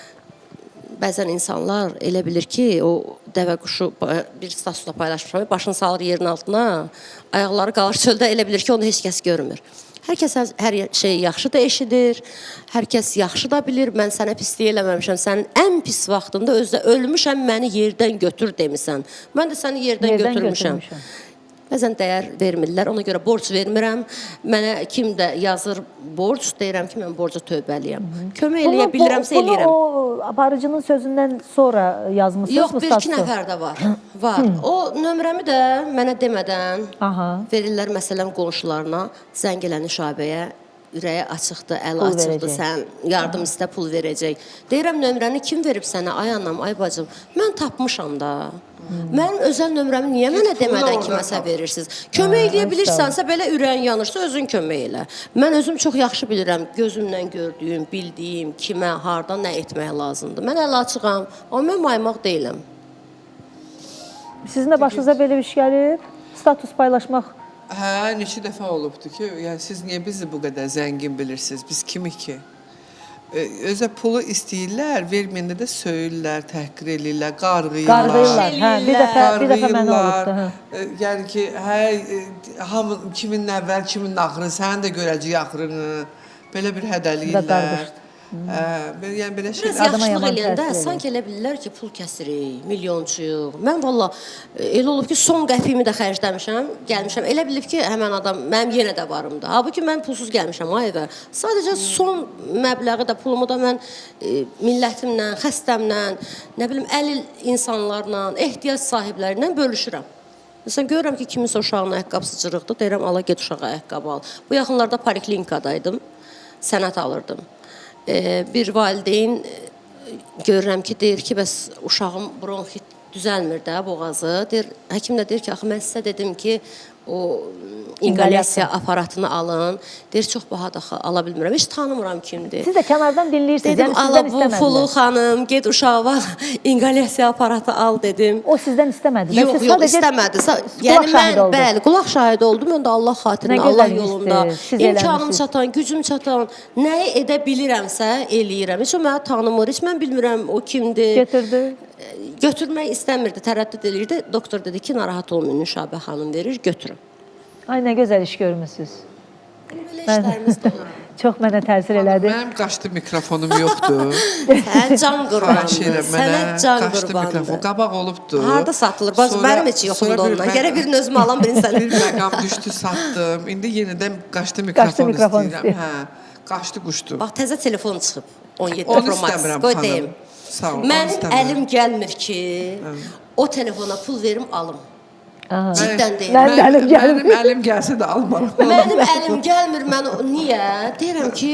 Bəzən insanlar elə bilir ki, o dəvə quşu bir statusda paylaşmışam, başını salır yerin altına, ayaqları qalır çöldə, elə bilir ki, onu heç kəs görmür. Hər kəs hər şeyi yaxşı da eşidir, hər kəs yaxşı da bilir, mən sənə pislik eləməmişəm, sənin ən pis vaxtında özdə ölmüşəm, məni yerdən götür demisən. Mən də səni yerdən götürmüşəm. Bəzən dəyər vermirlər, ona görə borc vermirəm. Mənə kim də yazır borc, deyirəm ki, mən borca tövbəliyəm. Kömək eləyə bilirəmsə eləyirəm. Bunu o aparıcının sözündən sonra yazmısınız? Yox, bir-iki nəfər də var. Var. O nömrəmi də mənə demədən verirlər, məsələn, qonşularına, zəng elə Nüşabəyə, ürəyi açıqdır, əli açıqdır, sən yardım istə, pul verəcək. Deyirəm, nömrəni kim verib sənə? Ay anam, ay bacım, mən tapmışam da. Mənim özəl nömrəmi niyə mənə demədən kiməsə verirsiniz? Kömək eləyə bilirsənsə, belə ürəyin yanırsa, özün kömək elə. Mən özüm çox yaxşı bilirəm, gözümlə gördüyüm, bildiyim, kimə, harda, nə etmək lazımdır. Mən əli açıqam, amma mən maymaq deyiləm. Sizin də başınıza belə bir iş gəlib? Status paylaşmaq? Hə, neçə dəfə olubdu ki, yəni siz niyə bizi bu qədər zəngin bilirsiniz? Biz kimik ki? Özə pulu istəyirlər, verməyəndə də söyürlər, təhqir eləyirlər, qarğıyırlar. Qarğıyırlar, hə, bir dəfə mənə olubdu. Yəni ki, hamı kimin əvvəl, kimin axırı, sənin də görəcək axırını, belə bir hədəliyirlər. Yəni belə şey biraz yaxşılıq eləyəndə sanki elə bilirlər ki, pul kəsirik, milyonçuyuq. Mən valla elə olub ki, son qəpiyimi də xərcləmişəm, gəlmişəm. Elə bilib ki, həmən adam mənim yenə də varımdır. Halbuki mən pulsuz gəlmişəm o evə. Sadəcə son məbləği də, pulumu da mən millətimlə, xəstəmlə, nə bilim, əlil insanlarla, ehtiyac sahiblərindən bölüşürəm. Məsələn, görürəm ki, kiminsə uşağının ayaqqabısı cırıqdır, deyirəm, ala get uşağa ayaqqabı al. Bu yaxınlarda poliklinikadaydım, sənət alırdım. Bir valideyn görürəm ki, deyir ki, bəs uşağım bronxit düzəlmir də boğazı. Həkim də deyir ki, axı mən sizə dedim ki, o inqalyasiya aparatını alın. Deyir, çox bahadır, ala bilmirəm. Heç tanımıram kimdir. Siz də kənardan dinləyirsiniz. Dedim, ala bu pulu xanım, get uşağa inqalyasiya aparatı al dedim. O sizdən istəmədi. Yox, istəmədi. Yəni mən, bəli, qulaq şahidi oldum. Mən də Allah xatirinə, Allah yolunda. İmkanım çatan, gücüm çatan, nəyi edə bilirəmsə eləyirəm. Heç o mənə tanımır, heç mən bilmirəm o kimdir. Götürdü. Götürmək istəmirdi, tərəddüd edirdi. Doktor dedi ki, narahat olmayın, Nüşabə xanım verir, götürün. Ay, nə gözəl iş görmüsünüz. Belə işlərimiz də var. Çox mənə təsir elədi. Mənim qaçdı mikrofonum yoxdur. Sən can qurbandır. Sənə can qurbandır. Qabaq olubdu. Harada satılır? Mənim heç yoxdur ondan. Gərək birini özümə alam, birini sənə. Bir məqam düşdü, satdım. İndi yenidən qaçdı mikrofon istəyirəm. Hə, qaçdı, quşdu. Bax, təzə telefon çıxıb. 17 Pro Max. Qoy deyim. Mənim əlim gəlmir ki, o telefona pul verim, alım. Ciddən deyim. Mənim əlim gəlsə də almaram. Mənim əlim gəlmir, mən niyə? Deyirəm ki,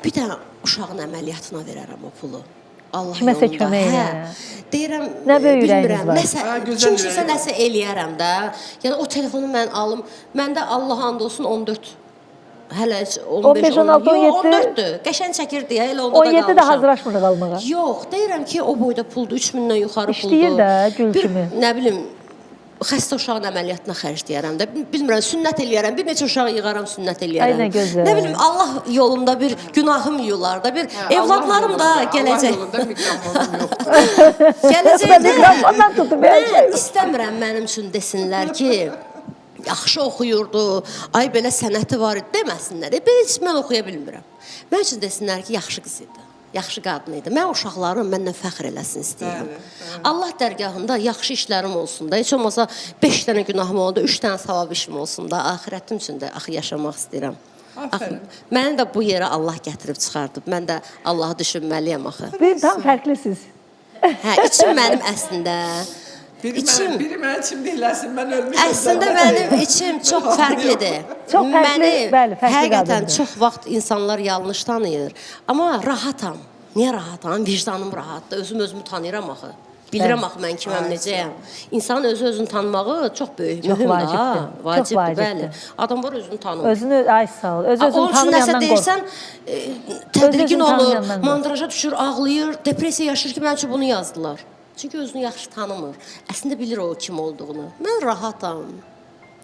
bir dənə uşağın əməliyyatına verərəm o pulu. Allah kiməsə yolunda. Kömək elə. Deyirəm, nə böyük ürəyiniz var. Kimsə nəsə eləyərəm də. Yəni o telefonu mən alım. Məndə Allah and olsun 14. Hələ 15, 16, 14-dür. Qəşən çəkir deyə elə onda da qalmışam. 17 də hazırlaşmırıq almağa. Yox, deyirəm ki, o boyda puldur, 3000-dən yuxarı puldur. İşləyir də gül kimi. Nə bilim, xəstə uşağın əməliyyatına xərcləyərəm də. Bilmirəm, sünnət eləyərəm, bir neçə uşağı yığaram, sünnət eləyərəm. Ay, nə gözəl. Nə bilim, Allah yolunda bir günahım yular da, bir evladlarım da gələcək. Allah yolunda mikrofonum yoxdur. Gələcəkdə mən istəmirəm mənim üçün desinlər ki, yaxşı oxuyurdu, ay belə sənəti var idi, deməsinlər. Heç mən oxuya bilmirəm. Mən üçün desinlər ki, yaxşı qız idi, yaxşı qadın idi. Mən uşaqlarım məndən fəxr eləsin istəyirəm. Allah dərgahında yaxşı işlərim olsun da, heç olmasa 5 dənə günahım oldu, 3 dənə savab işim olsun da, axirətim üçün də axı yaşamaq istəyirəm. Məni də bu yerə Allah gətirib çıxardıb. Mən də Allahı düşünməliyəm axı. Tam fərqlisiniz. Hə, içim mənim əslində. Biri mənə içim deyiləsin, mən ölmüşəm. Əslində mənim içim çox fərqlidir. Çox fərqli, bəli, fərqli həqiqətən qadındır. çox vaxt insanlar yanlış tanıyır. Amma rahatam. Niyə rahatam? Vicdanım rahatdır. Özümü tanıyıram axı. Bilirəm axı mən kiməm, necəyəm. İnsanın özünü tanımağı çox böyük, Çox mühümdür vacibdir. ha. Çox Vacibdir, vacibdir. bəli. Adamlar özünü tanımır. Özünü ay sağ ol. Öz Onun özünü üçün nəsə tanımayandan qorx. deyirsən, tədirgin Öz-özünü olur, tanımayandan qorx. mandraja düşür, ağlayır, depressiya yaşayır ki, mən üçün bunu yazdılar. Çünki özünü yaxşı tanımır. Əslində bilir o kim olduğunu. Mən rahatam.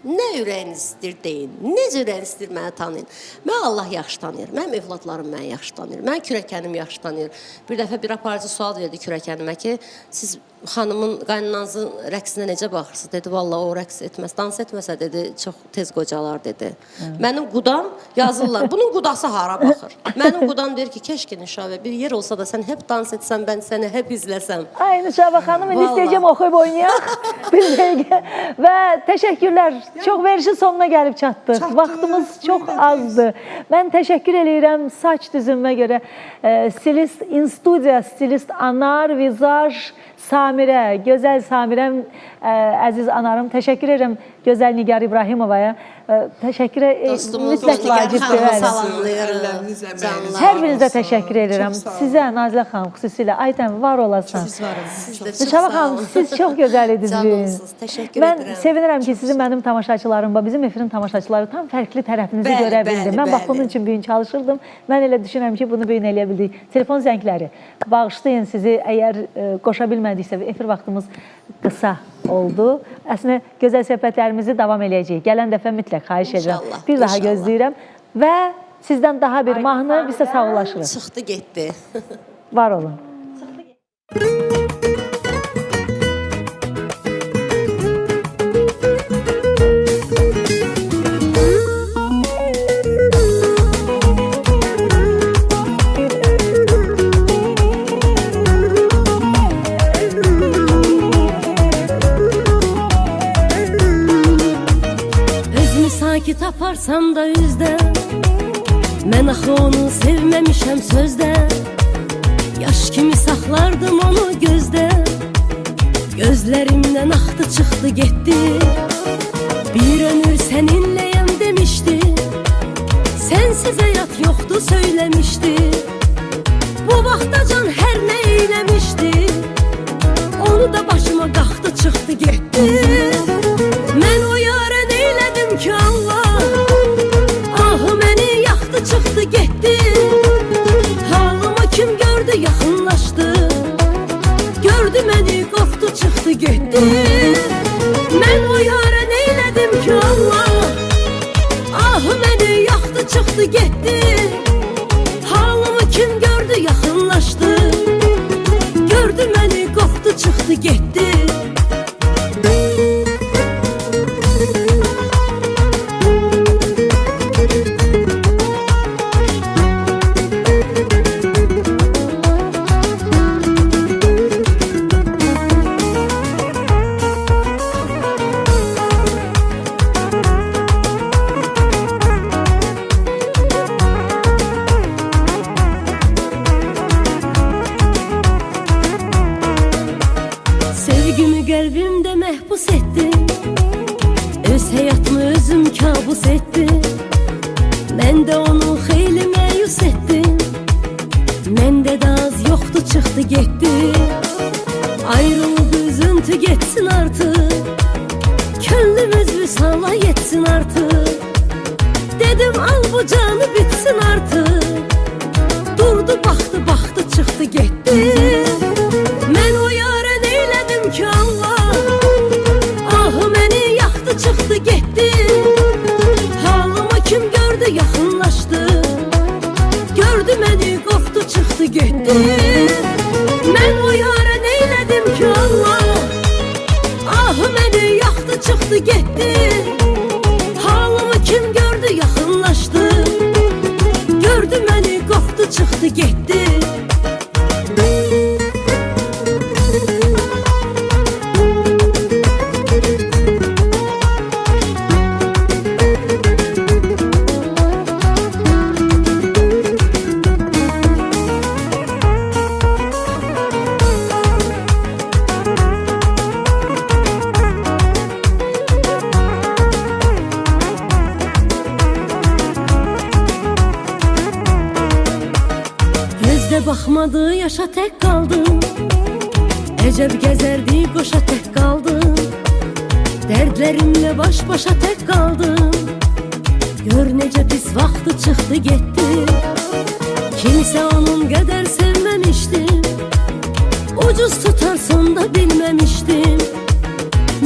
Nə ürəyiniz istəyir deyin. Necə ürəyiniz istəyir məni tanıyın. Mən Allah yaxşı tanıyır. Mənim evladlarım məni yaxşı tanıyır. Mən kürəkənim yaxşı tanıyır. Bir dəfə bir aparıcı sual verdi kürəkənimə ki, siz xanımın, qaynananızın rəqsinə necə baxırsınız? Dedi, vallahi o rəqs etməz, dans etməsə dedi, çox tez qocalar dedi. Mənim qudam yazırlar. Bunun qudası hara baxır? Mənim qudam deyir ki, keşke Nüşabə bir yer olsa da sən hep dans etsən, mən səni hep izləsəm. Ay Nüşabə xanım, indi Vallahi. istəyəcəm oxuyub oynayaq bir dəqiqə. Və təşəkkürlər. Çox verişin sonuna gəlib çatdıq. Vaxtımız çox azdır. Mən təşəkkür eləyirəm saç düzümə görə. Stilist, in-studiya stilist Anar, vizaj Samirə, gözəl Samirəm, əziz Anarım. Təşəkkür edirəm gözəl Nigar İbrahimovaya. Təşəkkür Dostumuz mütləq Nigar vacibdir. xanımı bəli. salamlayırıq. Əlləriniz, əməyiniz Canlar. Hər birinizə təşəkkür edirəm. Çox sağ olun. Sizə Nazilə xanım xüsusilə Aytən var olasan. Siz də çox Nüşabə sağ xanım, olun. siz çox gözəl idiniz. Canımsınız, təşəkkür Mən edirəm. sevinirəm ki, sizin mənim tamaşaçılarımla, bizim efirin tamaşaçıları tam fərqli tərəfinizi Bəli, görə bildim. bəli, Mən bax bəli. bunun üçün bu gün çalışırdım. Mən elə düşünürəm ki, bunu bu gün eləyə bildik. Telefon zəngləri bağışlayın sizi. Əgər qoşa bilmədiksə, efir vaxtımız qısa oldu. Əslində gözəl söhbətlərimizi davam eləyəcəyik. Gələn dəfə mütləq xahiş edirəm. İnşallah, Bir daha inşallah. gözləyirəm və sizdən daha bir mahnı, biz də sağollaşırıq. Çıxdı, getdi. Var olun. Özümü sakit aparsam da üzdə Mən axı onu sevməmişəm sözdə Yaş kimi saxlardım onu gözdə Gözlərimdən axdı çıxdı getdi Bir ömür səninləyəm demişdi Sənsiz həyat yoxdu söyləmişdi Bu vaxtacan hər nə eyləmişdi Onu da başıma qalxdı çıxdı getdi Mən o yara neylədim ki Allah Ahı məni yaxdı çıxdı getdi Halımı kim gördü yaxınlaşdı Gördü məni qorxdu çıxdı getdi Mən o yara neylədim ki Allah Ahı məni yaxdı çıxdı getdi Halımı kim gördü yaxınlaşdı Gördü məni qorxdu çıxdı getdi Sevgimi qəlbimdə məhbus etdim Öz həyatımı özüm kabus etdim Mən də onu xeyli məyus etdim Məndə də az yoxdu çıxdı getdi Ayrılıb üzüntü getsin artıq Könlümüz vüsala yetsin artıq Dedim al bu canı bitsin artıq Durdu baxdı baxdı çıxdı getdi Mən o yara neylədim ki Allah Ahı məni yaxdı çıxdı getdi Halımı kim gördü yaxınlaşdı Gördü məni qorxdu çıxdı getdi Mən o yara neylədim ki Allah Ahı məni yaxdı çıxdı getdi Halımı kim gördü yaxınlaşdı Gördü məni qorxdu çıxdı getdi Baxmadı yaşa tək qaldım. Əcəb gəzərdi qoşa tək qaldım. Dərdlərimlə baş-başa tək qaldım. Gör necə pis vaxtı çıxdı getdi. Kimsə onun qədər sevməmişdim. Ucuz tutar sonda bilməmişdim.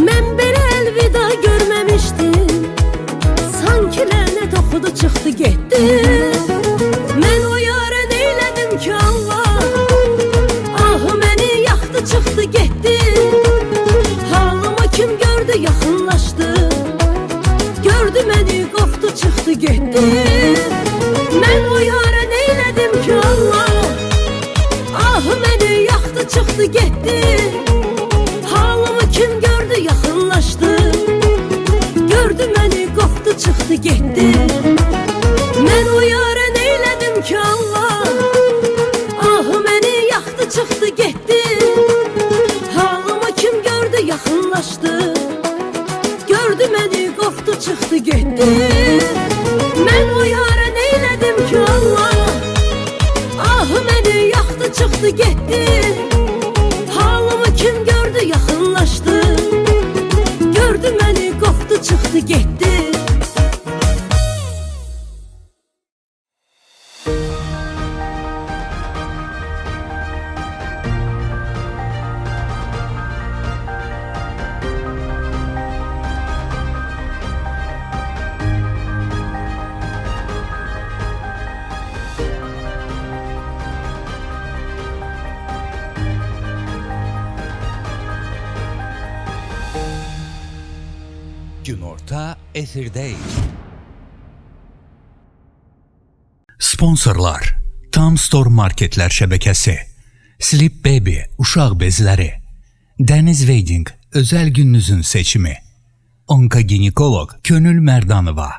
Mən belə əlvida görməmişdim. Sanki lənət oxudu çıxdı getdi. Mən o yara neylədim ki Allah. Ah məni yaxdı çıxdı getdi. Halımı kim gördü yaxınlaşdı. Gördü məni qorxdu çıxdı getdi. Mən o yara neylədim ki Allah. Ah məni yaxdı çıxdı getdi. Halımı kim gördü yaxınlaşdı. Gördü məni qorxdu çıxdı getdi. Mən o yara neylədim ki Allah. Ah məni yaxdı çıxdı getdi. Halımı kim gördü yaxınlaşdı. Gördü məni qorxdu çıxdı getdi. Mən o yara neylədim ki Allah. Ah məni yaxdı çıxdı getdi. Halımı kim gördü yaxınlaşdı. Gördü məni qorxdu çıxdı getdi. Günorta efirdəyik. Sponsorlar: Tam Store Marketlər şəbəkəsi, Sleep Baby uşaq bezləri, Dəniz Wedding özəl gününüzün seçimi, Onkoginekoloq Könül Mərdanova.